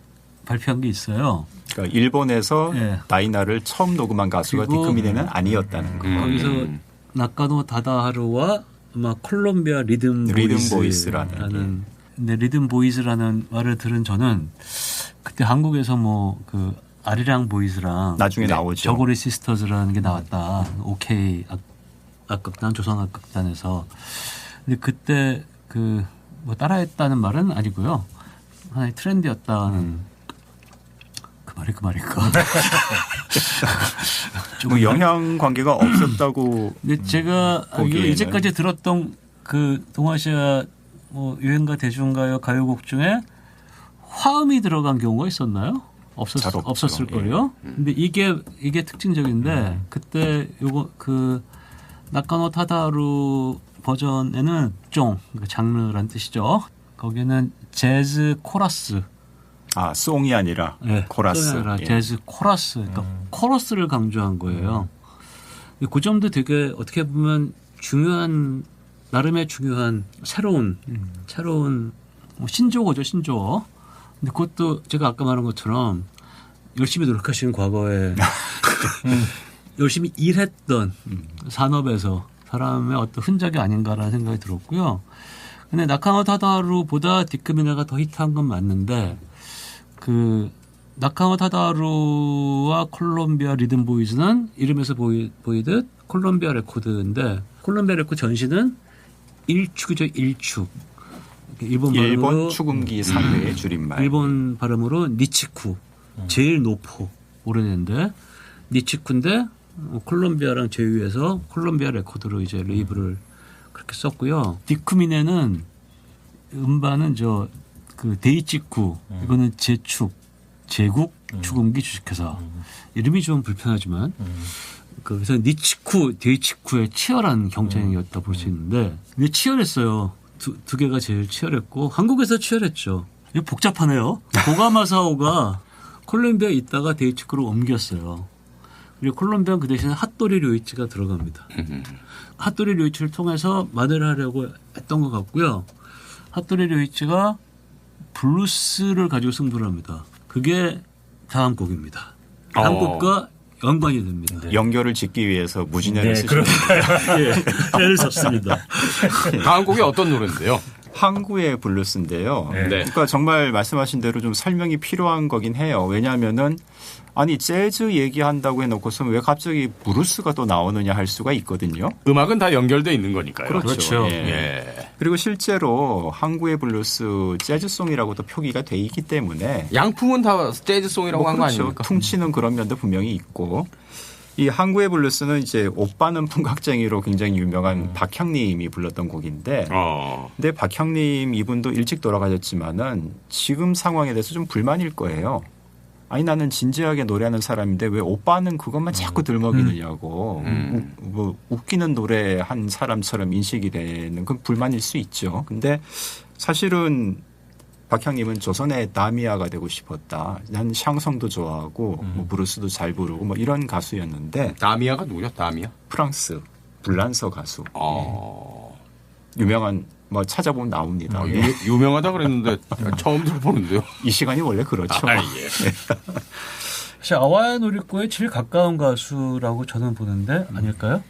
발표한 게 있어요. 그러니까 일본에서 예. 다이나를 처음 녹음한 가수가 그리고 디크미네는 아니었다는 거. 거기서 나카노 다다하루와 아마 콜롬비아 리듬 보이스라는 근데 리듬 보이스라는 말을 들은 저는 그때 한국에서 뭐 그 아리랑 보이스랑 나중에 나오죠. 저고리 시스터즈라는 게 나왔다. 오케이 악극단 조선 악극단에서 근데 그때 그 뭐 따라했다는 말은 아니고요. 하나의 트렌드였다는 그 말일까? 뭐 영향 관계가 없었다고. 근데 제가 보기에는. 이제까지 들었던 그 동아시아 뭐 유행가 대중가요 가요곡 중에 화음이 들어간 경우가 있었나요? 잘 없죠. 없었을 거요. 근데 이게 특징적인데 그때 요거 그 나카노 타다루 버전에는 쫑 장르란 뜻이죠. 거기는 재즈 코러스. 아, 송이 아니라 네, 코러스. 아니라 예. 재즈 코러스. 그러니까 코러스를 강조한 거예요. 그 점도 되게 어떻게 보면 중요한 나름의 중요한 새로운 뭐 신조어죠, 신조어. 근데 그것도 제가 아까 말한 것처럼 열심히 노력하시는 과거에 열심히 일했던 산업에서 사람의 어떤 흔적이 아닌가라는 생각이 들었고요. 근데 나카노 타다루보다 디크미네가 더 히트한 건 맞는데 그 나카노 타다루와 콜롬비아 리듬 보이즈는 이름에서 보이듯 콜롬비아 레코드인데 콜롬비아 레코드 전시는 일축이죠, 일축. 일본 추금기 상회의 줄임말. 일본 발음으로 니치쿠. 제일 높고 오래된데 니치쿠인데 콜롬비아랑 제휴해서 콜롬비아 레코드로 이제 레이블을 그렇게 썼고요. 디크미네는 음반은 그 데이치쿠 이거는 제축 제국 축음기 주식회사. 이름이 좀 불편하지만 그래서 니치쿠, 데이치쿠의 치열한 경쟁이었다 볼 수 있는데 근데 치열했어요. 두 개가 제일 치열했고 한국에서 치열했죠. 이거 복잡하네요. 고가마사오가 콜롬비아에 있다가 데이치쿠로 옮겼어요. 그리고 콜롬비아는 그 대신에 핫도리 료이치가 들어갑니다. 핫도리 료이치를 통해서 만회를 하려고 했던 것 같고요. 핫도리 료이치가 블루스를 가지고 승부를 합니다. 그게 다음 곡입니다. 다음 곡과 연관이 됩니다. 네. 연결을 짓기 위해서 무진회를 네, 쓰셨습니다. 애를 썼습니다. 다음 곡이 어떤 노래인데요? 항구의 블루스인데요. 네. 그러니까 정말 말씀하신 대로 좀 설명이 필요한 거긴 해요. 왜냐하면은 아니 재즈 얘기한다고 해놓고서 왜 갑자기 블루스가 또 나오느냐 할 수가 있거든요. 음악은 다 연결돼 있는 거니까요. 그렇죠. 예. 예. 그리고 실제로 항구의 블루스 재즈송이라고도 표기가 돼 있기 때문에 양품은 다 재즈송이라고 한 거 그렇죠. 아닙니까? 퉁치는 그런 면도 분명히 있고 이 항구의 블루스는 이제 오빠는 풍각쟁이로 굉장히 유명한 박형님이 불렀던 곡인데 근데 박형님 이분도 일찍 돌아가셨지만은 지금 상황에 대해서 좀 불만일 거예요. 아니 나는 진지하게 노래하는 사람인데 왜 오빠는 그것만 자꾸 들먹이느냐고 뭐 웃기는 노래 한 사람처럼 인식이 되는 건 불만일 수 있죠. 근데 사실은 박형님은 조선의 다미아가 되고 싶었다. 난 샹송도 좋아하고 뭐 브루스도 잘 부르고 뭐 이런 가수였는데 다미아가 누구죠? 다미아? 프랑스 불란서 가수 유명한 뭐 찾아보면 나옵니다. 예. 유명하다 그랬는데 처음 들어보는데요. 이 시간이 원래 그렇죠. 사실 아와야 노리코에 제일 가까운 가수라고 저는 보는데 아닐까요?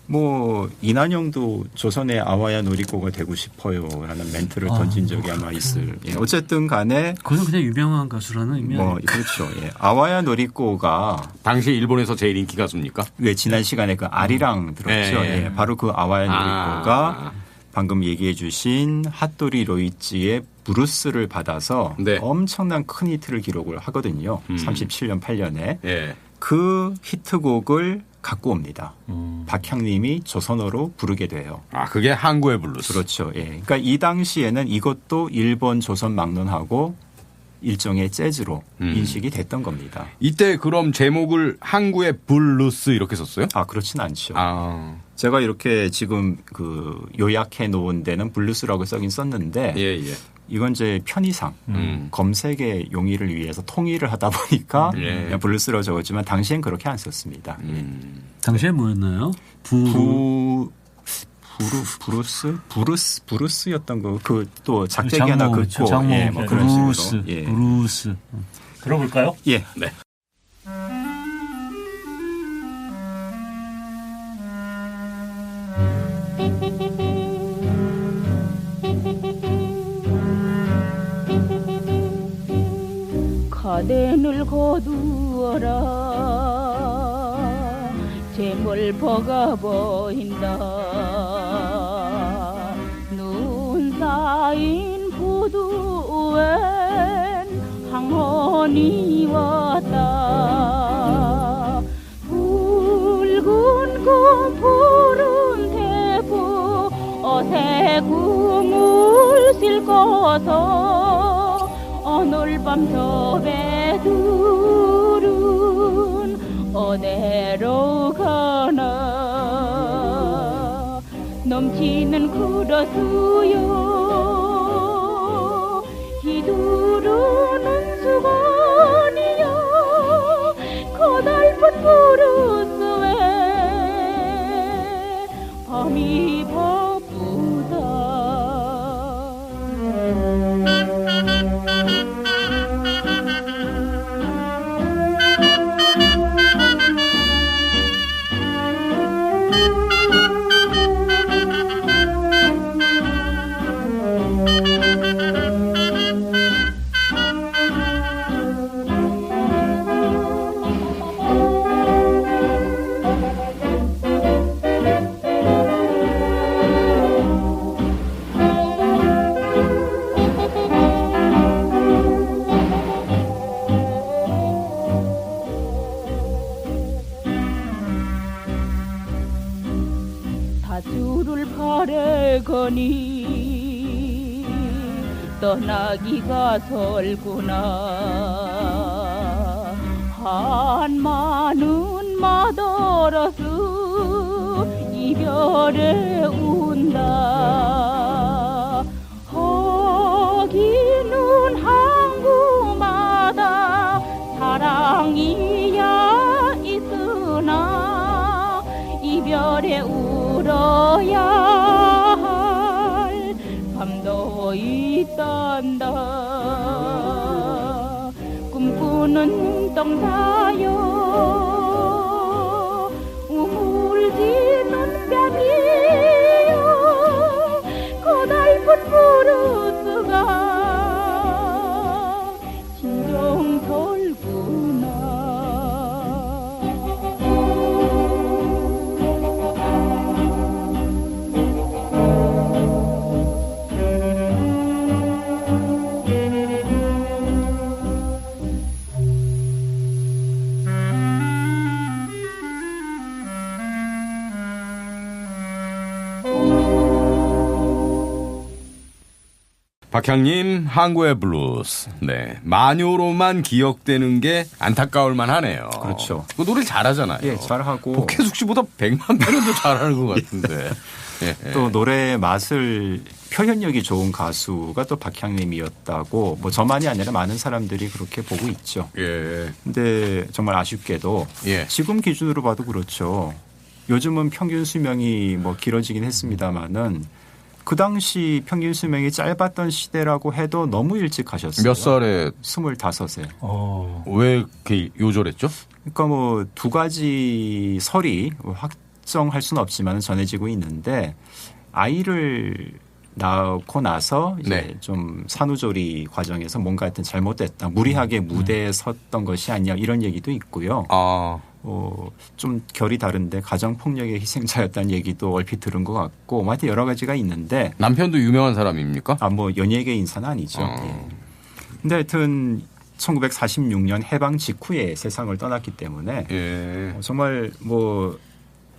뭐 이난영도 조선의 아와야 노리코가 되고 싶어요라는 멘트를 던진 적이 아마 있을. 예. 어쨌든 간에 그건 그냥 유명한 가수라는 의미 뭐 그렇죠. 예. 아와야 노리코가 당시 일본에서 제일 인기 가수입니까? 왜 지난 시간에 그 아리랑 들었죠. 예. 바로 그 아와야 노리코가 방금 얘기해 주신 핫도리 로이치의 브루스를 받아서 네. 엄청난 큰 히트를 기록을 하거든요. 37년 8년에. 예. 그 히트곡을 갖고 옵니다. 박형님이 조선어로 부르게 돼요. 아, 그게 항구의 블루스. 그렇죠. 예. 그러니까 이 당시에는 이것도 일본 조선 막론하고 일종의 재즈로 인식이 됐던 겁니다. 이때 그럼 제목을 항구의 블루스 이렇게 썼어요? 아, 그렇진 않죠. 아. 제가 이렇게 지금 그 요약해 놓은 데는 블루스라고 써긴 썼는데 예. 이건 이제 편의상 검색의 용의를 위해서 통일을 하다 보니까 그냥 블루스라고 적었지만 당시엔 그렇게 안 썼습니다. 당시에 뭐였나요? 브루스였던 거 그 또 작곡이 하나 긋고 예, 뭐 그런 식으로 예. 브루스. 들어볼까요? 예. 네. 가덴을 거두어라 재물포가 보인다 눈 쌓인 부두엔 항원이 왔다 붉은 꿈 푸른 대부 어새 꿈을 싣고서 오늘 밤 저 배들은 어디로 가나 넘치는 그릇수요 뒤두르는 수건이여 고달픈 그릇수에 밤이 바쁘다 밧줄을 팔에 거니 떠나기가 설구나. 한마는 마더러스 이별에 운다. 거기는 항구마다 사랑이야 있으나 이별에 울어야 할 밤도 있단다. 꿈꾸는 똥사요 울지는 뺨이요 고달픈 브루스가 진정 설구나. 박향님, 항구의 블루스. 네. 마녀로만 기억되는 게 안타까울 만하네요. 그렇죠. 그 노래 잘하잖아요. 예, 잘하고 복혜숙 씨보다 100만 배는 더 잘하는 것 같은데. 예. 또 노래 맛을 표현력이 좋은 가수가 또 박향님이었다고 뭐 저만이 아니라 많은 사람들이 그렇게 보고 있죠. 예. 근데 정말 아쉽게도 예. 지금 기준으로 봐도 그렇죠. 요즘은 평균 수명이 뭐 길어지긴 했습니다마는 그 당시 평균 수명이 짧았던 시대라고 해도 너무 일찍 가셨어요. 몇 살에 25세. 왜 이렇게 요절했죠? 그러니까 뭐 두 가지 설이 확정할 수는 없지만 전해지고 있는데 아이를 낳고 나서 이제 네. 좀 산후조리 과정에서 뭔가 하여튼 잘못됐다. 무리하게 무대에 섰던 것이 아니냐 이런 얘기도 있고요. 아. 좀 결이 다른데 가정폭력의 희생자였다는 얘기도 얼핏 들은 것 같고 뭐 하여튼 여러 가지가 있는데 남편도 유명한 사람입니까? 뭐 연예계 인사는 아니죠. 예. 근데 하여튼 1946년 해방 직후에 세상을 떠났기 때문에 예. 정말 뭐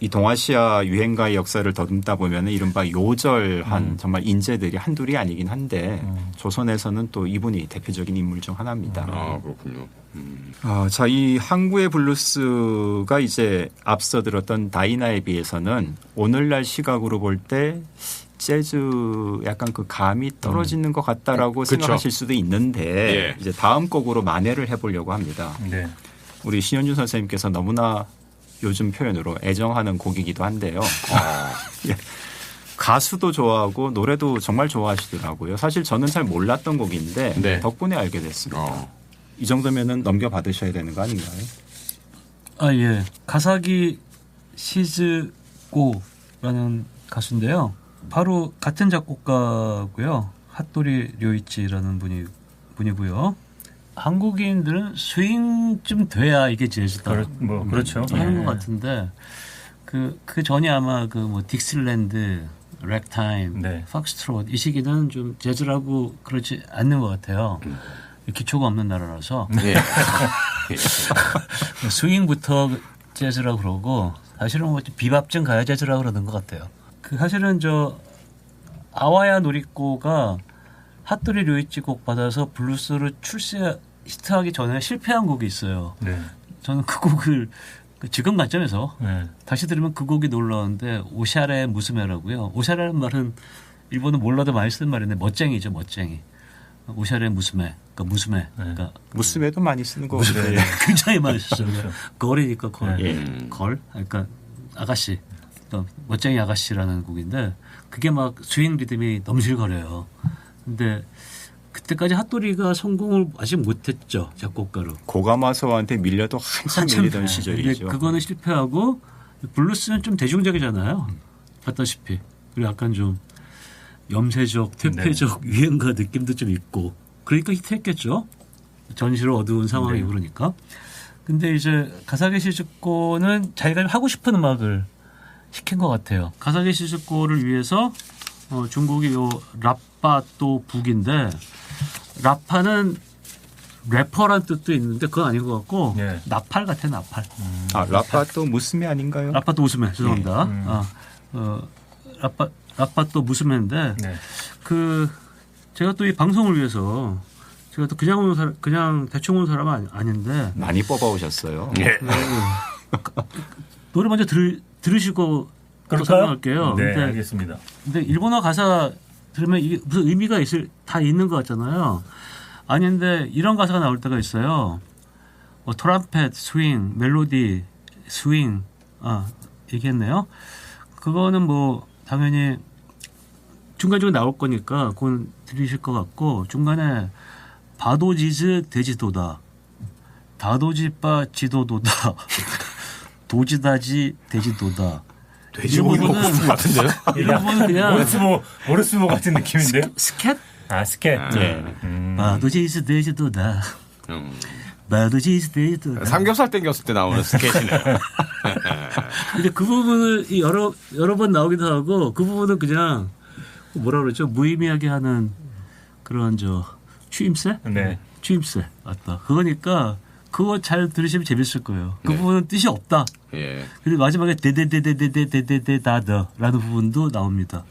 이 동아시아 유행가의 역사를 더듬다 보면 이른바 요절한 정말 인재들이 한둘이 아니긴 한데 조선에서는 또 이분이 대표적인 인물 중 하나입니다. 아, 그렇군요. 자, 이 항구의 블루스가 이제 앞서 들었던 다이나에 비해서는 오늘날 시각으로 볼 때 재즈 약간 그 감이 떨어지는 것 같다라고 그쵸. 생각하실 수도 있는데 예. 이제 다음 곡으로 만회를 해보려고 합니다. 네. 우리 신현준 선생님께서 너무나 요즘 표현으로 애정하는 곡이기도 한데요. 예. 가수도 좋아하고 노래도 정말 좋아하시더라고요. 사실 저는 잘 몰랐던 곡인데 네. 덕분에 알게 됐습니다. 이 정도면은 넘겨받으셔야 되는 거 아닌가요? 아, 예. 가사기 시즈고라는 가수인데요. 바로 같은 작곡가고요. 핫도리 료이치라는 분이고요. 한국인들은 스윙 좀 돼야 이게 재즈다. 그렇죠. 하는 것 같은데 그 전에 아마 그 뭐 딕슬랜드, 렉타임, 네. 팍스트롯 이 시기는 좀 재즈라고 그렇지 않는 것 같아요. 기초가 없는 나라라서 예. 스윙부터 재즈라고 그러고 사실은 뭐 비밥쯤 가야 재즈라고 그러는 것 같아요. 그 사실은 저 아와야 노리꼬가 핫도리 료이치 곡 받아서 블루스를 히트하기 전에 실패한 곡이 있어요. 네. 저는 그 곡을 지금 관점에서 네. 다시 들으면 그 곡이 놀라운데 오샤레 무스메라고요. 오샤레라는 말은 일본은 몰라도 많이 쓰는 말인데 멋쟁이죠, 멋쟁이. 오샤레 무스메, 그러니까 무스메. 그러니까 무스메도 많이 쓰는 거고. 네. 굉장히 많이 쓰죠. 걸이니까 걸. 예. 걸? 그러니까 아가씨. 그러니까 멋쟁이 아가씨라는 곡인데 그게 막 스윙 리듬이 넘실거려요. 근데 그때까지 핫도리가 성공을 아직 못했죠. 작곡가로. 고가마소한테 밀려도 한참 밀리던 시절이죠. 그거는 실패하고 블루스는 좀 대중적이잖아요. 봤다시피. 그리고 약간 좀 염세적, 퇴폐적 유행가 느낌도 좀 있고. 그러니까 히트했겠죠. 전시로 어두운 상황이 그러니까. 근데 이제 가사게시 즈코는 자기가 하고 싶은 음악을 시킨 것 같아요. 가사게시 즈코를 위해서 중국이 요 라빠또 북인데 라파는 래퍼란 뜻도 있는데 그건 아닌 것 같고 네. 나팔 같아 나팔. 라빠또 무스메 아닌가요? 라빠또 무스메 죄송합니다. 라빠또 무스메인데 네. 그 제가 또 이 방송을 위해서 제가 또 그냥 대충 온 사람은 아닌데 많이 뽑아오셨어요. 예. 노래 먼저 들으시고 그럴까요? 설명할게요. 네, 근데 알겠습니다. 일본어 가사 들으면 이게 무슨 의미가 다 있는 것 같잖아요. 아닌데 이런 가사가 나올 때가 있어요. 트럼펫, 스윙, 멜로디, 스윙, 얘기했네요. 그거는 뭐 당연히 중간중간 나올 거니까 그건 들으실 것 같고 중간에 바도지즈 돼지도다, 다도지빠 지도도다, 도지다지 돼지도다. 돼지고기 먹고 싶은 것 같은데요? 이런 부분은 그냥 모르스모 같은 느낌인데요? 스캣? 스캣. 예. 바도지즈 돼지도다. 바도지즈 돼지도다. 삼겹살 땡겼을 때 나오는 스케치네요. 근데 그 부분을 여러 번 나오기도 하고 그 부분은 그냥 뭐라 그러죠? 무의미하게 하는 그런 추임새? 네. 추임새. 맞다. 그거니까 그거 잘 들으시면 재밌을 거예요. 그 네. 부분은 뜻이 없다. 예. 그리고 마지막에 데데데데데데데데다더라는 부분도 나옵니다.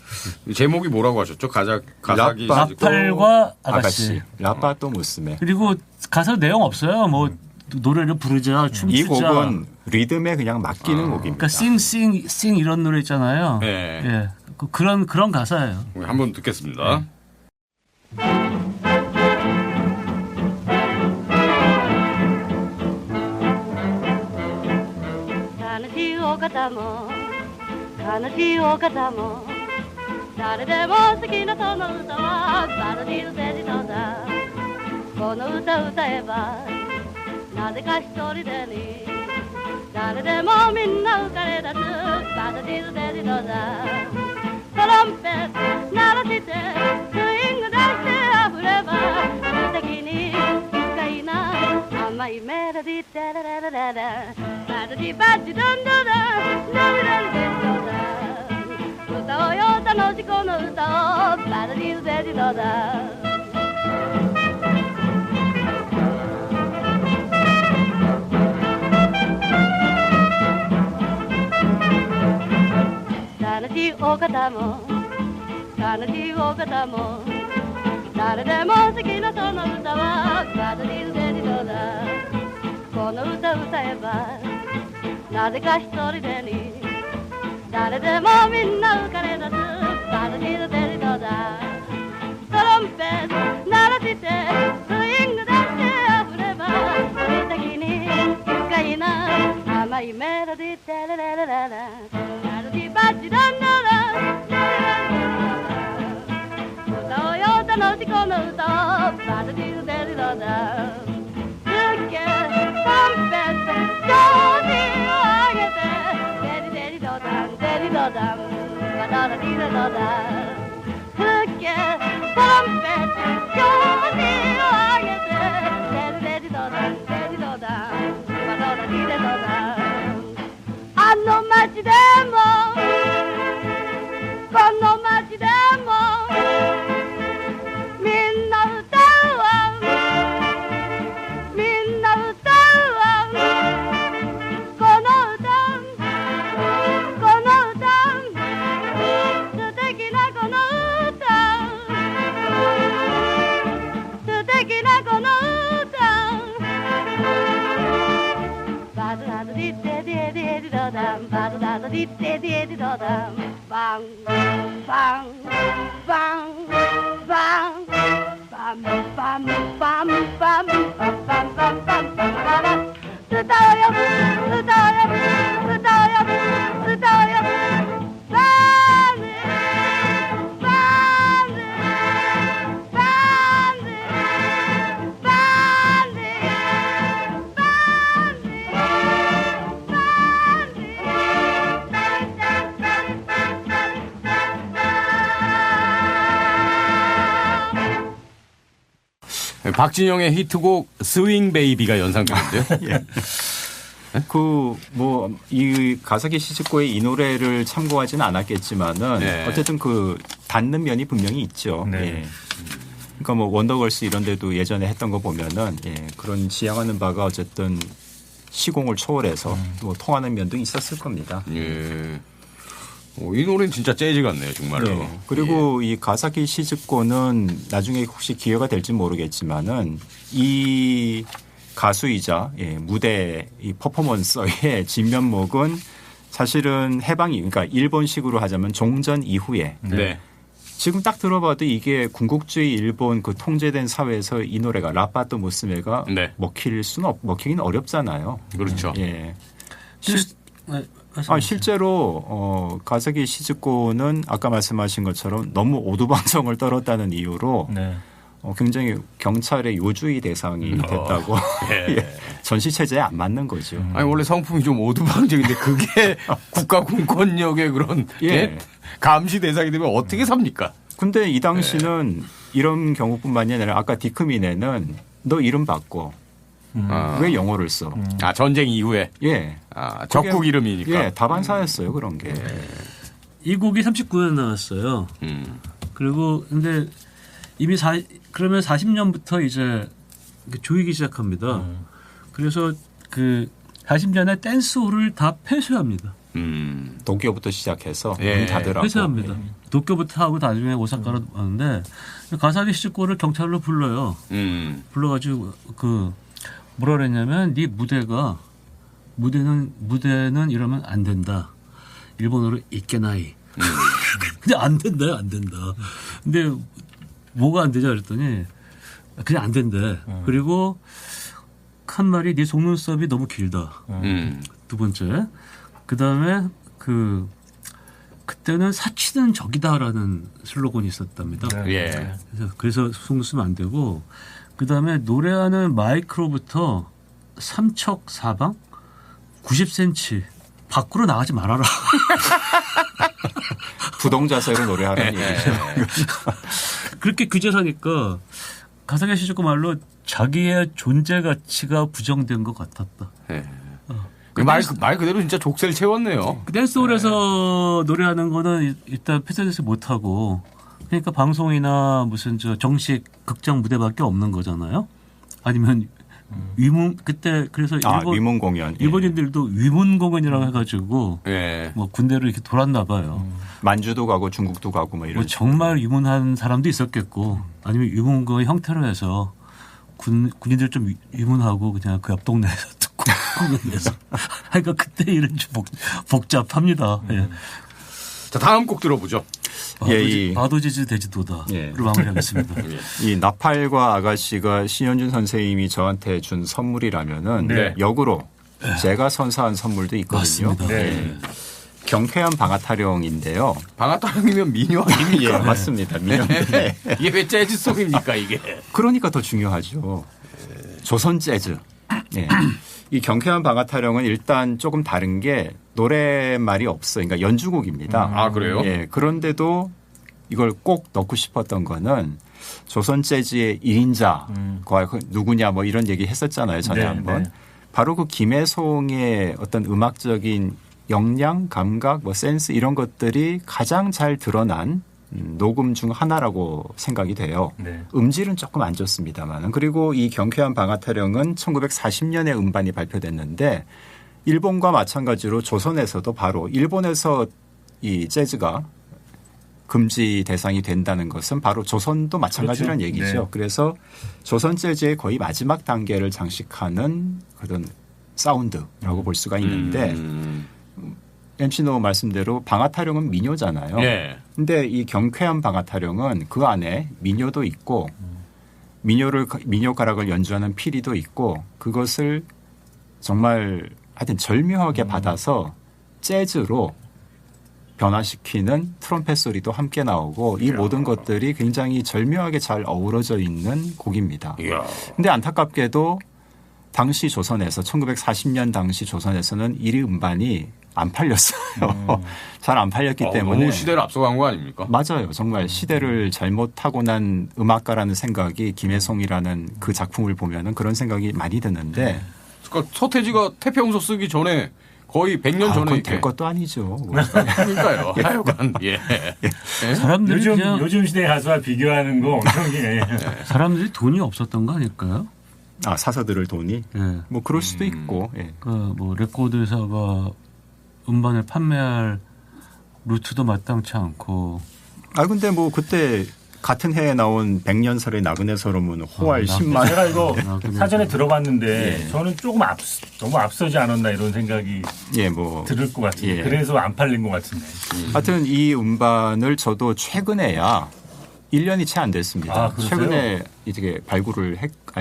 제목이 뭐라고 하셨죠? 가사기 라팔과 아가씨. 라빠또 무스메. 그리고 가사 내용 없어요. 뭐 노래를 부르자, 춤추자. 이 곡은 리듬에 그냥 맡기는 곡입니다. 그러니까 싱 이런 노래 있잖아요. 네. 예. 그런 가사예요. 한번 듣겠습니다.悲しいお方も誰でも好きなその歌はバルディルデジドだこの歌歌えばなぜか一人でに誰でもみんな浮かれ出すバルディルデジドだトランペット鳴らしてスイング出して溢れば無敵に愉快な甘いメロディーテラララララバルディバッチドンドダンドンドンデジドだ歌おうよ楽しこの歌をバルディルデジドだ悲しいお方も悲しいお方も誰でも好きなその歌はバルディルデジドだこの歌歌えばなぜか一人でに誰でもみんな浮かれ出すバルディルデジドだトランペット鳴らしてスイング出して溢れば無敵に愉快な甘いメロディーテレレレレレバルディバッチドンドラ歌おうよ楽しこの歌をバルディルデジドだスケトランペット調子を上げてデジデジドダンデジドダンバダダディドドダスケトランペット調子を上げてデジデジドダンデジドダンバダダディドドダあの街でもこの街でもみんな歌うわみんな歌うわこの歌この歌素敵なこの歌素敵なこの歌バルダドディデデデデドダンバルダドディデデデドダンバンバンバンバンバンバンバンバンバンバンバンバンバンバンバン歌おうよ歌おうよ歌おうよ歌おうよバンデバンデバンデバンデバン네, 박진영의 히트곡 스윙 베이비가 연상되는데요. 이 가사기 시즈코의 이 노래를 참고하지는 않았겠지만은 네. 어쨌든 그 닿는 면이 분명히 있죠. 네. 예. 그러니까 뭐 원더걸스 이런 데도 예전에 했던 거 보면은 그런 지향하는 바가 어쨌든 시공을 초월해서 뭐 통하는 면도 있었을 겁니다. 예. 이 노래는 진짜 재즈 같네요, 정말로. 네. 그리고 이 가사키 시즈코는 나중에 혹시 기회가 될지 모르겠지만은 이 가수이자 무대 이 퍼포먼서의 진면목은 사실은 해방이 그러니까 일본식으로 하자면 종전 이후에 네. 지금 딱 들어봐도 이게 군국주의 일본 그 통제된 사회에서 이 노래가 라파또 무스메가 네. 먹히기는 어렵잖아요. 그렇죠. 예. 네, 실제로 가사키 시즈코는 아까 말씀하신 것처럼 너무 오두방정을 떨었다는 이유로 네. 굉장히 경찰의 요주의 대상이 됐다고 예. 전시체제에 안 맞는 거죠. 아니 원래 성품이 좀 오두방정인데 그게 국가 공권력의 그런 예. 감시 대상이 되면 어떻게 삽니까? 근데 이 당시는 이런 경우뿐만이 아니라 아까 디크미네는 너 이름 바꿔. 왜 영어를 써? 전쟁 이후에. 예. 적국 이름이니까. 예, 다반사였어요 그런 게. 이 곡이 39년 나왔어요. 그리고 근데 이미 그러면 40년부터 이제 조이기 시작합니다. 그래서 그 40년에 댄스홀을 다 폐쇄합니다. 도쿄부터 시작해서 예. 문 닫으라고. 폐쇄합니다. 도쿄부터 하고 나중에 오사카로 가는데 가사키 시즈코를 경찰로 불러요. 불러가지고 그 뭐라 그랬냐면 네 무대는 이러면 안 된다. 일본어로 이케나이. 근데 안 된다요, 안 된다. 근데 뭐가 안 되냐 그랬더니 그냥 안 된대. 그리고 한 말이 네 속눈썹이 너무 길다. 두 번째. 그다음에 그때는 사치는 적이다라는 슬로건이 있었답니다. 예. 그래서 속눈썹은 안 되고 그다음에 노래하는 마이크로부터 삼척 사방 90cm 밖으로 나가지 말아라. 부동자세로 노래하는 얘기죠. 그렇게 규제를 하니까 가사키 시즈코 말로 자기의 존재 가치가 부정된 것 같았다. 예. 말 그대로 진짜 족쇄를 채웠네요. 그 댄스홀에서 노래하는 거는 일단 폐쇄돼서 못하고 그러니까 방송이나 무슨 정식 극장 무대밖에 없는 거잖아요. 아니면 위문 그때 그래서 위문 공연. 일본인들도 위문 공연이라고 해가지고 뭐 군대를 이렇게 돌았나 봐요. 만주도 가고 중국도 가고 뭐 이런. 뭐 정말 위문한 사람도 있었겠고 아니면 위문 그 형태로 해서 군인들 좀 위문하고 그냥 그 옆 동네에서 듣고 공연에서. 그러니까 그때 일은 좀 복잡합니다. 예. 자 다음 곡 들어보죠. 바도지지 돼지도다로 마무리하겠습니다. 이 나팔과 아가씨가 신현준 선생님이 저한테 준 선물이라면은 네. 역으로 제가 선사한 선물도 있거든요. 맞습니다. 네. 경쾌한 방아타령인데요. 방아타령이면 민요 아닙니까? 예, 맞습니다. 민요인데 이게 왜 재즈송입니까 이게? 그러니까 더 중요하죠. 조선 재즈. 예. 이 경쾌한 방아타령은 일단 조금 다른 게 노랫말이 없어요. 그러니까 연주곡입니다. 아 그래요? 예. 그런데도 이걸 꼭 넣고 싶었던 거는 조선 재즈의 1인자가 누구냐 뭐 이런 얘기 했었잖아요. 전에 네, 한번. 네. 바로 그 김혜송의 어떤 음악적인 역량, 감각, 뭐 센스 이런 것들이 가장 잘 드러난 녹음 중 하나라고 생각이 돼요. 네. 음질은 조금 안 좋습니다만. 그리고 이 경쾌한 방아타령은 1940년에 음반이 발표됐는데 일본과 마찬가지로 조선에서도 바로 일본에서 이 재즈가 금지 대상이 된다는 것은 바로 조선도 마찬가지라는 그렇죠. 얘기죠. 네. 그래서 조선 재즈의 거의 마지막 단계를 장식하는 그런 사운드라고 볼 수가 있는데 MC 노 말씀대로 방아타령은 민요잖아요. 네. 근데 이 경쾌한 방아타령은 그 안에 민요도 있고 민요 가락을 연주하는 피리도 있고 그것을 정말 하여튼 절묘하게 받아서 재즈로 변화시키는 트럼펫 소리도 함께 나오고 이 모든 것들이 굉장히 절묘하게 잘 어우러져 있는 곡입니다. 근데 안타깝게도 당시 조선에서 1940년 당시 조선에서는 1위 음반이 안 팔렸어요. 잘 안 팔렸기 때문에. 너무 시대를 앞서간 거 아닙니까? 맞아요. 정말 시대를 잘못 타고난 음악가라는 생각이 김혜송이라는 그 작품을 보면은 그런 생각이 많이 드는데. 그러니까 서태지가 태평소 쓰기 전에 거의 100년 전에 그건 될 것도 아니죠. 그러니까요. 하여간 사람들이 요즘 시대 가수와 비교하는 거 엄청 사람들이 돈이 없었던 거 아닐까요? 사서 들을 돈이 예. 뭐 그럴 수도 있고. 예. 뭐 레코드 회사가 음반을 판매할 루트도 마땅치 않고. 아 근데 뭐 그때 같은 해에 나온 백년설의 나그네 서름은 호알 10만. 제가 이거 나그네 사전에 들어봤는데 예. 저는 조금 너무 앞서지 않았나 이런 생각이 예, 뭐 들을 것 같은데 예. 그래서 안 팔린 것 같은데. 하여튼 이 음반을 저도 최근에야 1년이 채 안 됐습니다. 아, 그러세요? 최근에 이게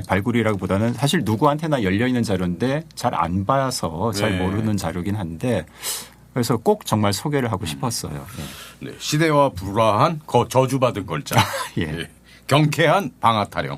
발굴이라기보다는 사실 누구한테나 열려 있는 자료인데 잘 안 봐서 잘 네. 모르는 자료긴 한데 그래서 꼭 정말 소개를 하고 싶었어요. 예. 네, 시대와 불화한 저주받은 걸작. 예. 예. 경쾌한 방아타령.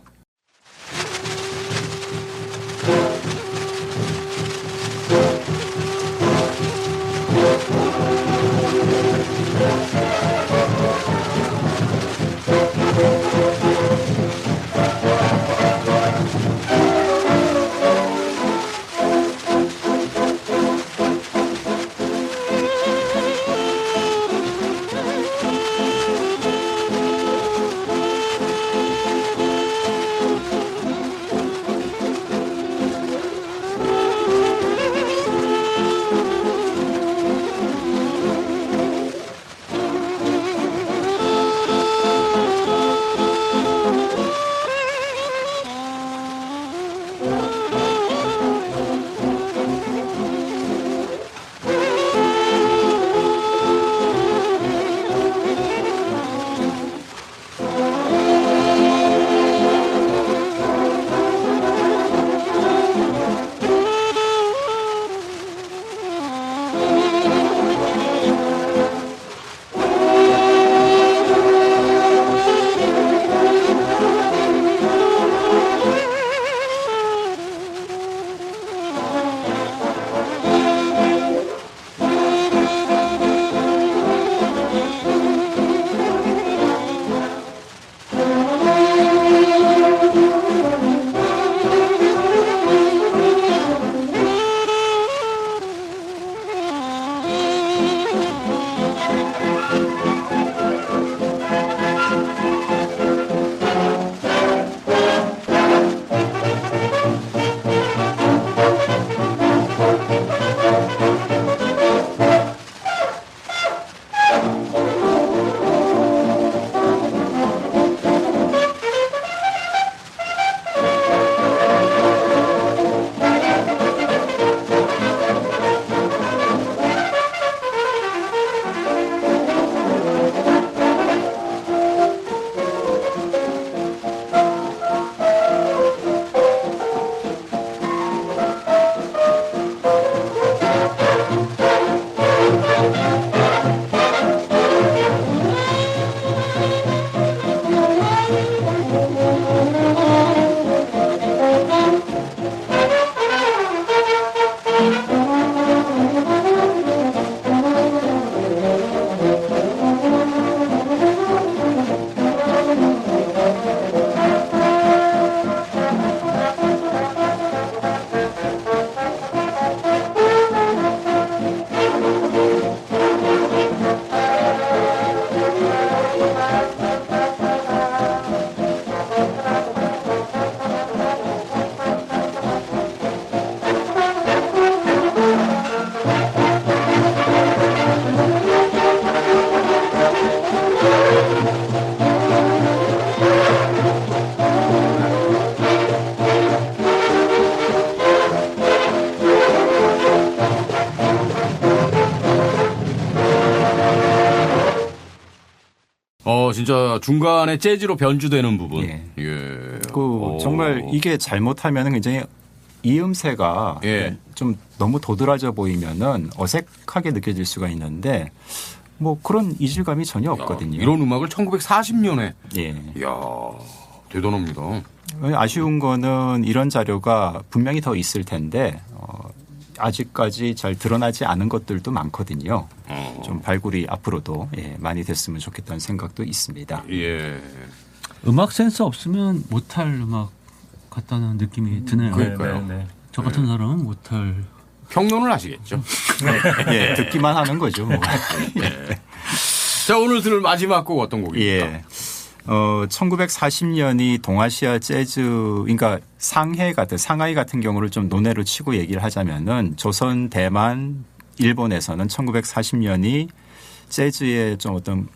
진짜 중간에 재즈로 변주되는 부분. 예. 예. 정말 이게 잘못하면 굉장히 이음새가 예. 좀 너무 도드라져 보이면은 어색하게 느껴질 수가 있는데 뭐 그런 이질감이 전혀 없거든요. 이런 음악을 1940년에. 예. 이야, 대단합니다. 아쉬운 거는 이런 자료가 분명히 더 있을 텐데 아직까지 잘 드러나지 않은 것들도 많거든요. 좀 발굴이 앞으로도 많이 됐으면 좋겠다는 생각도 있습니다. 예. 음악 센스 없으면 못할 음악 같다는 느낌이 드네요. 그러니까요. 네. 저 같은 사람은 못할. 평론을 하시겠죠. 예, 듣기만 하는 거죠. 뭐. 자, 오늘 들을 마지막 곡 어떤 곡입니까? 예. 1940년이 동아시아 재즈, 그러니까 상하이 같은 경우를 좀 논외로 치고 얘기를 하자면은 조선, 대만, 일본에서는 1940년이 재즈의 좀 어떤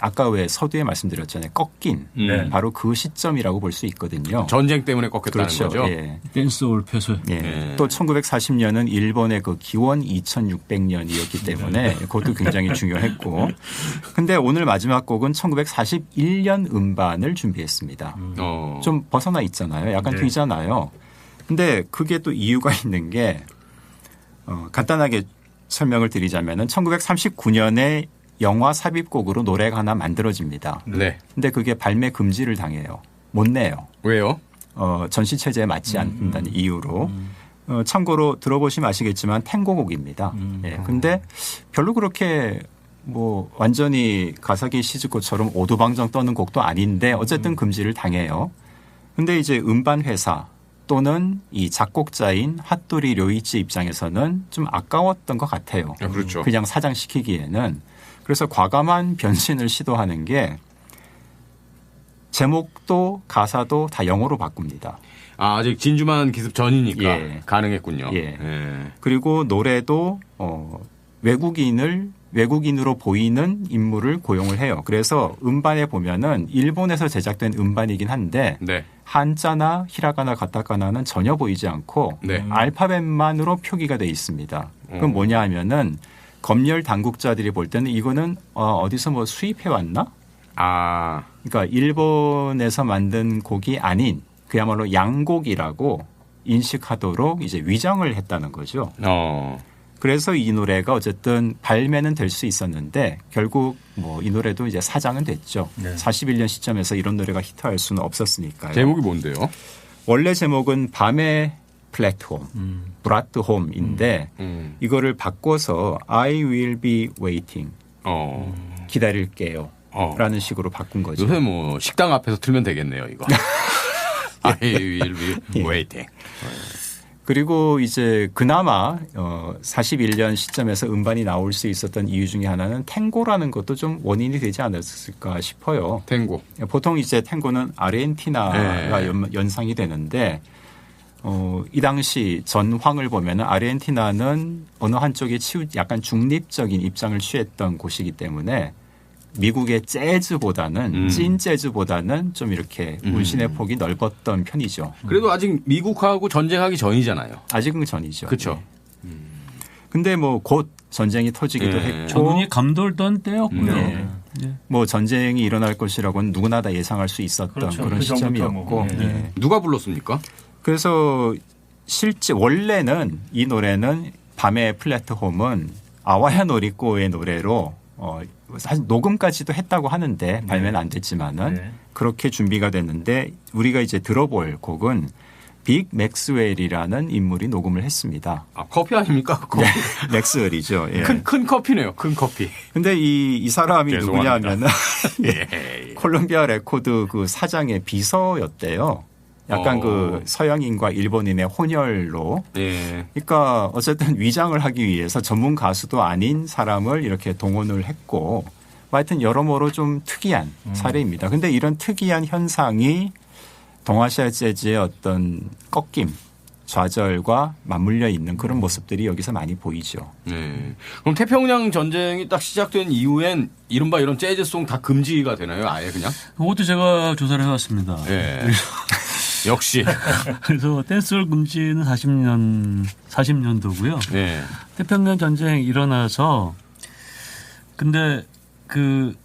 아까 왜 서두에 말씀드렸잖아요. 꺾인 바로 그 시점이라고 볼 수 있거든요. 전쟁 때문에 꺾였다는 그렇죠. 거죠. 예. 댄스홀 폐쇄. 예. 또 1940년은 일본의 그 기원 2600년이었기 때문에 그것도 굉장히 중요했고. 근데 오늘 마지막 곡은 1941년 음반을 준비했습니다. 좀 벗어나 있잖아요. 약간 튀잖아요. 근데 그게 또 이유가 있는 게 간단하게 설명을 드리자면은 1939년에 영화 삽입곡으로 노래가 하나 만들어집니다. 네. 근데 그게 발매 금지를 당해요. 못 내요. 왜요? 전시 체제에 맞지 않는다는 이유로. 참고로 들어보시면 아시겠지만 탱고곡입니다. 예. 근데 별로 그렇게 뭐 완전히 가사기 시즈코처럼 오두방정 떠는 곡도 아닌데 어쨌든 금지를 당해요. 근데 이제 음반 회사 또는 이 작곡자인 핫도리 료이치 입장에서는 좀 아까웠던 것 같아요. 그렇죠. 그냥 사장시키기에는. 그래서 과감한 변신을 시도하는 게 제목도 가사도 다 영어로 바꿉니다. 아직 진주만 기습 전이니까 예. 가능했군요. 예. 그리고 노래도 외국인으로 보이는 인물을 고용을 해요. 그래서 음반에 보면은 일본에서 제작된 음반이긴 한데 네. 한자나 히라가나 가타카나는 전혀 보이지 않고 네. 알파벳만으로 표기가 돼 있습니다. 그럼 뭐냐 하면은 검열 당국자들이 볼 때는 이거는 어디서 뭐 수입해 왔나? 그러니까 일본에서 만든 곡이 아닌 그야말로 양곡이라고 인식하도록 이제 위장을 했다는 거죠. 그래서 이 노래가 어쨌든 발매는 될 수 있었는데 결국 뭐 이 노래도 이제 사장은 됐죠. 네. 41년 시점에서 이런 노래가 히트할 수는 없었으니까요. 제목이 뭔데요? 원래 제목은 밤의 플랫폼, 브라트홈인데 이거를 바꿔서 I will be waiting, 기다릴게요 라는 식으로 바꾼 거죠. 요새 뭐 식당 앞에서 틀면 되겠네요, 이거. I will be waiting. 그리고 이제 그나마 41년 시점에서 음반이 나올 수 있었던 이유 중에 하나는 탱고라는 것도 좀 원인이 되지 않았을까 싶어요. 탱고. 보통 이제 탱고는 아르헨티나가 연상이 되는데 이 당시 전황을 보면은 아르헨티나는 어느 한쪽에 약간 중립적인 입장을 취했던 곳이기 때문에 미국의 재즈보다는 찐 재즈보다는 좀 이렇게 문신의 폭이 넓었던 편이죠. 그래도 아직 미국하고 전쟁하기 전이잖아요. 아직은 전이죠. 그렇죠. 근데 뭐 곧 전쟁이 터지기도 했고 저분이 감돌던 때였고요. 뭐 전쟁이 일어날 것이라고는 누구나 다 예상할 수 있었던 그렇죠. 그런 그 시점이었고 뭐. 누가 불렀습니까? 그래서 실제 원래는 이 노래는 밤의 플랫폼은 아와야 노리꼬의 노래로 사실 녹음까지도 했다고 하는데 발매는 안 됐지만은 그렇게 준비가 됐는데 우리가 이제 들어볼 곡은 빅 맥스웰이라는 인물이 녹음을 했습니다. 커피 아닙니까? 커피. 네, 맥스웰이죠. 예. 큰 커피네요. 큰 커피. 근데 이 사람이 죄송합니다. 누구냐면은 콜롬비아 레코드 그 사장의 비서였대요. 약간 그 서양인과 일본인의 혼혈로. 그러니까 어쨌든 위장을 하기 위해서 전문 가수도 아닌 사람을 이렇게 동원을 했고 하여튼 여러모로 좀 특이한 사례입니다. 근데 이런 특이한 현상이 동아시아 재즈의 어떤 꺾임, 좌절과 맞물려 있는 그런 모습들이 여기서 많이 보이죠. 그럼 태평양 전쟁이 딱 시작된 이후엔 이른바 이런 재즈송 다 금지가 되나요? 아예 그냥? 그것도 제가 조사를 해왔습니다. 역시. 그래서 댄스홀 금지는 40년도고요. 태평양 전쟁이 일어나서 근데 그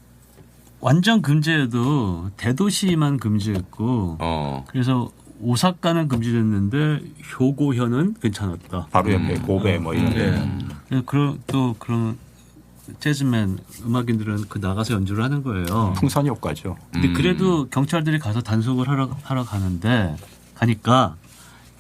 완전 금지해도 대도시만 금지했고 그래서 오사카는 금지됐는데 효고현은 괜찮았다. 바로 옆에 고베 뭐 이런 데. 그런 재즈맨 음악인들은 그 나가서 연주를 하는 거예요. 풍선 효과죠. 근데 그래도 경찰들이 가서 단속을 하러 가니까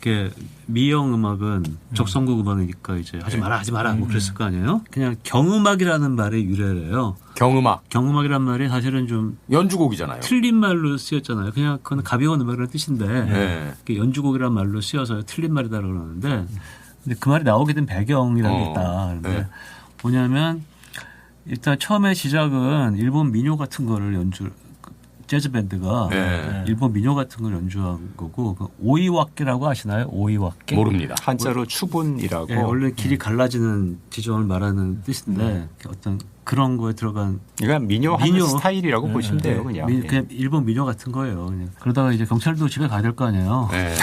이렇게 미형 음악은 적성국 음악이니까 이제 하지 마라 뭐 그랬을 거 아니에요. 그냥 경음악이라는 말의 유래래요. 경음악이란 말이 사실은 좀 연주곡이잖아요. 틀린 말로 쓰였잖아요. 그냥 그건 가벼운 음악이라는 뜻인데 연주곡이란 말로 쓰여서 틀린 말이다라고 그러는데 근데 그 말이 나오게 된 배경이라는 게 있다. 그런데 뭐냐면 일단 처음에 시작은 일본 민요 같은 거를 재즈 밴드가 일본 민요 같은 걸 연주한 거고 그 오이와케라고 아시나요? 오이와케? 모릅니다. 한자로 추분이라고. 원래 길이 갈라지는 지점을 말하는 뜻인데 어떤 그런 거에 들어간 그러니까 민요하는 민요. 스타일이라고 보시면 돼요, 그냥. 예. 그냥 일본 민요 같은 거예요. 그냥. 그러다가 이제 경찰도 집에 가야 될 거 아니에요. 네.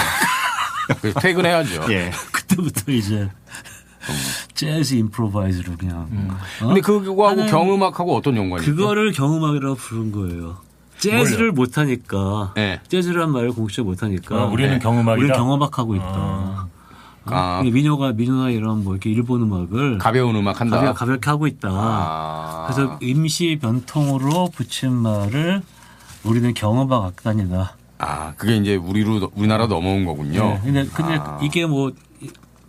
퇴근해야죠. 예. 그때부터 이제 재즈 임프로바이즈로 그냥. 근데 그거하고 하는 경음악하고 어떤 연관이 있죠? 그거를 경음악이라고 부른 거예요. 재즈를 못하니까 네. 재즈란 말을 공식적으로 못하니까 우리는 경음악이다. 우리는 경음악하고 있다. 민요나 이런 뭐 이렇게 일본 음악을 가벼운 음악 한다. 가볍게 하고 있다. 그래서 임시 변통으로 붙인 말을 우리는 경음악 악단이다. 그게 이제 우리나라 넘어온 거군요. 네. 근데 이게 뭐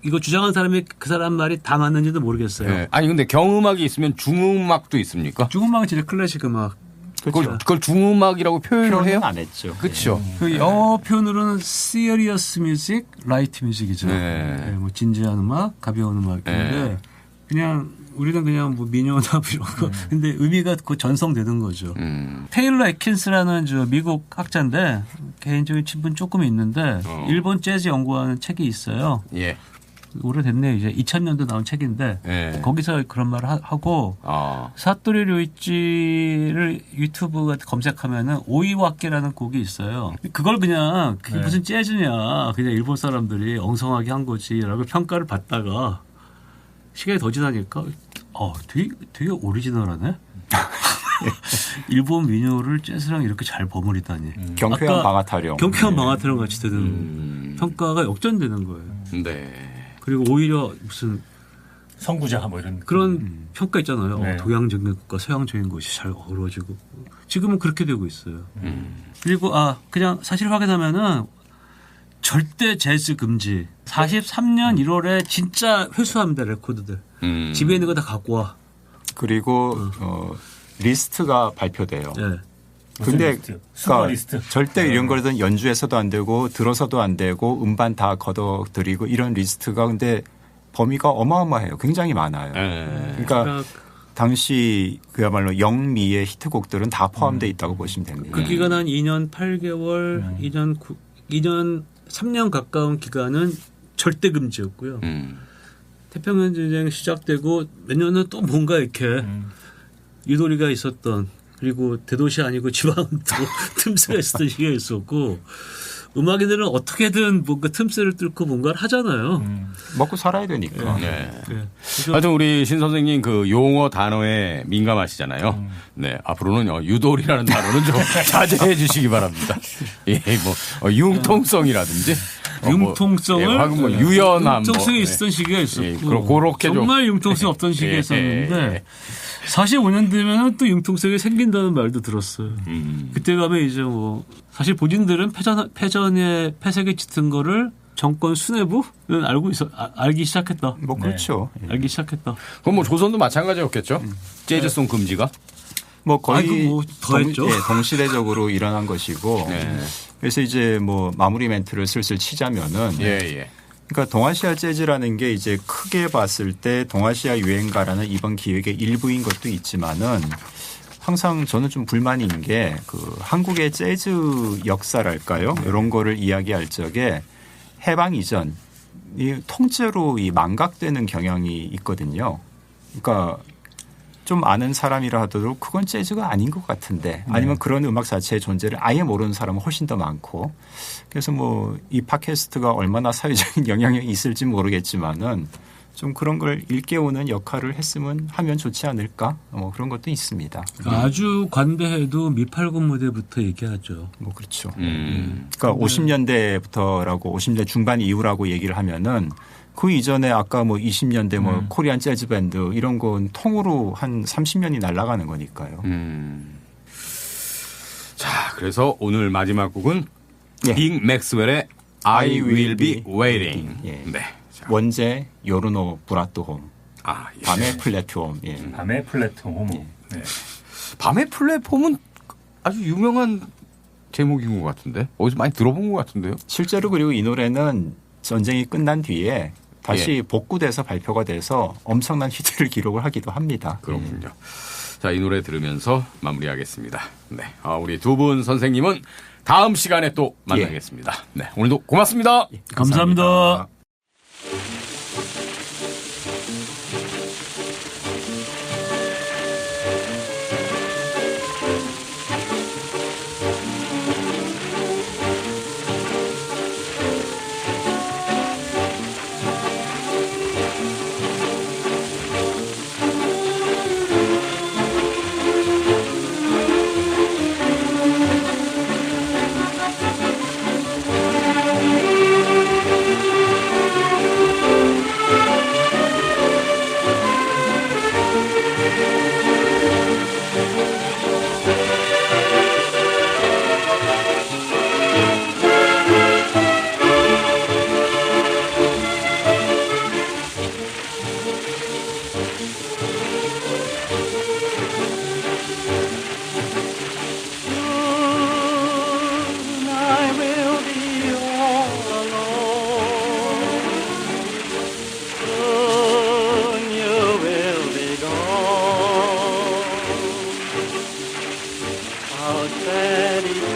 이거 주장한 사람이 그 사람 말이 다 맞는지도 모르겠어요. 네. 아니 근데 경음악이 있으면 중음악도 있습니까? 중음악은 진짜 클래식 음악. 그걸 중음악이라고 표현을 해요? 안 했죠. 그렇죠. 그 영어 표현으로는 serious music, light music이죠. 네. 뭐 진지한 음악, 가벼운 음악인데 네. 그냥 우리는 그냥 뭐 민요나 이런 거. 근데 의미가 그 전성되는 거죠. 테일러 애킨스라는 저 미국 학자인데 개인적인 친분 조금 있는데 일본 재즈 연구하는 책이 있어요. 예. 오래됐네. 이제 2000년도 나온 책인데 예. 거기서 그런 말을 하고 사토리 료이치를 유튜브 검색하면은 오이와케라는 곡이 있어요. 그걸 그냥 그게 무슨 재즈냐. 그냥 일본 사람들이 엉성하게 한 거지라고 평가를 받다가 시간이 더 지나니까 되게 오리지널하네. 일본 민요를 재즈랑 이렇게 잘 버무리다니. 경쾌한 방아타령. 경쾌한 방아타령 같이 되는 평가가 역전되는 거예요. 네. 그리고 오히려 무슨 선구자 뭐 이런 그런 평가 있잖아요. 네. 동양적인 것과 서양적인 것이 잘 어우러지고 지금은 그렇게 되고 있어요. 그리고 그냥 사실 확인하면은 절대 재즈 금지. 43년 1월에 진짜 회수합니다 레코드들. 집에 있는 거 다 갖고 와. 그리고 리스트가 발표돼요. 네. 근데 리스트? 수거 리스트? 절대 이런 거는 연주해서도 안 되고 들어서도 안 되고 음반 다 걷어들이고 이런 리스트가 근데 범위가 어마어마해요. 굉장히 많아요. 그러니까 당시 그야말로 영미의 히트곡들은 다 포함되어 있다고 보시면 됩니다. 그 기간 한 2년 8개월, 2년 3년 가까운 기간은 절대 금지였고요. 태평양 전쟁이 시작되고 몇 년은 또 뭔가 이렇게 유도리가 있었던 그리고 대도시 아니고 지방도 틈새가 있었던 시기가 있었고 음악인들은 어떻게든 뭔가 틈새를 뚫고 뭔가를 하잖아요. 먹고 살아야 되니까. 네. 네. 하여튼 우리 신 선생님 그 용어 단어에 민감하시잖아요. 네. 앞으로는 유돌이라는 단어는 좀 자제해 주시기 바랍니다. 예, 뭐 융통성이라든지 융통성을 방금 뭐 유연함 융통성이 뭐, 있었던 시기가 있었고 예, 그렇게 정말 융통성이 없던 시기가 있었는데 45년 되면은 또 융통성이 생긴다는 말도 들었어요. 그때 가면 이제 뭐 사실 본인들은 패전의 폐색이 짙은 거를 정권 수뇌부는 알기 시작했다. 뭐 그렇죠. 알기 시작했다. 그럼 뭐 조선도 마찬가지였겠죠. 재즈송 금지가. 뭐 거의 더 했죠. 동시대적으로 일어난 것이고. 그래서 이제 뭐 마무리 멘트를 슬슬 치자면은. 그러니까 동아시아 재즈라는 게 이제 크게 봤을 때 동아시아 유행가라는 이번 기획의 일부인 것도 있지만은 항상 저는 좀 불만인 게 그 한국의 재즈 역사랄까요? 이런 거를 이야기할 적에 해방 이전 이 통째로 이 망각되는 경향이 있거든요. 그러니까 좀 아는 사람이라 하더라도 그건 재즈가 아닌 것 같은데 아니면 그런 음악 자체의 존재를 아예 모르는 사람은 훨씬 더 많고 그래서 뭐 이 팟캐스트가 얼마나 사회적인 영향력이 있을지 모르겠지만은 좀 그런 걸 일깨우는 역할을 했으면 하면 좋지 않을까 뭐 그런 것도 있습니다. 아주 관대해도 미팔군 무대부터 얘기하죠. 뭐 그렇죠. 그러니까 50년대부터라고 50년대 중반 이후라고 얘기를 하면은 그 이전에 아까 뭐 20년대 뭐 코리안 재즈 밴드 이런 건 통으로 한 30년이 날아가는 거니까요. 자, 그래서 오늘 마지막 곡은 예. 빅 맥스웰의 I Will Be Waiting. 예. 네. 자, 원제 요르노 브라토홈. 예. 밤의 플랫폼. 예. 밤의 플랫폼. 네. 밤의 플랫폼은 아주 유명한 제목인 것 같은데 어디서 많이 들어본 것 같은데요. 실제로 그리고 이 노래는 전쟁이 끝난 뒤에 다시 복구돼서 발표가 돼서 엄청난 히트를 기록을 하기도 합니다. 그렇군요. 자, 이 노래 들으면서 마무리하겠습니다. 네, 우리 두 분 선생님은 다음 시간에 또 만나겠습니다. 네, 오늘도 고맙습니다. 감사합니다. 데리러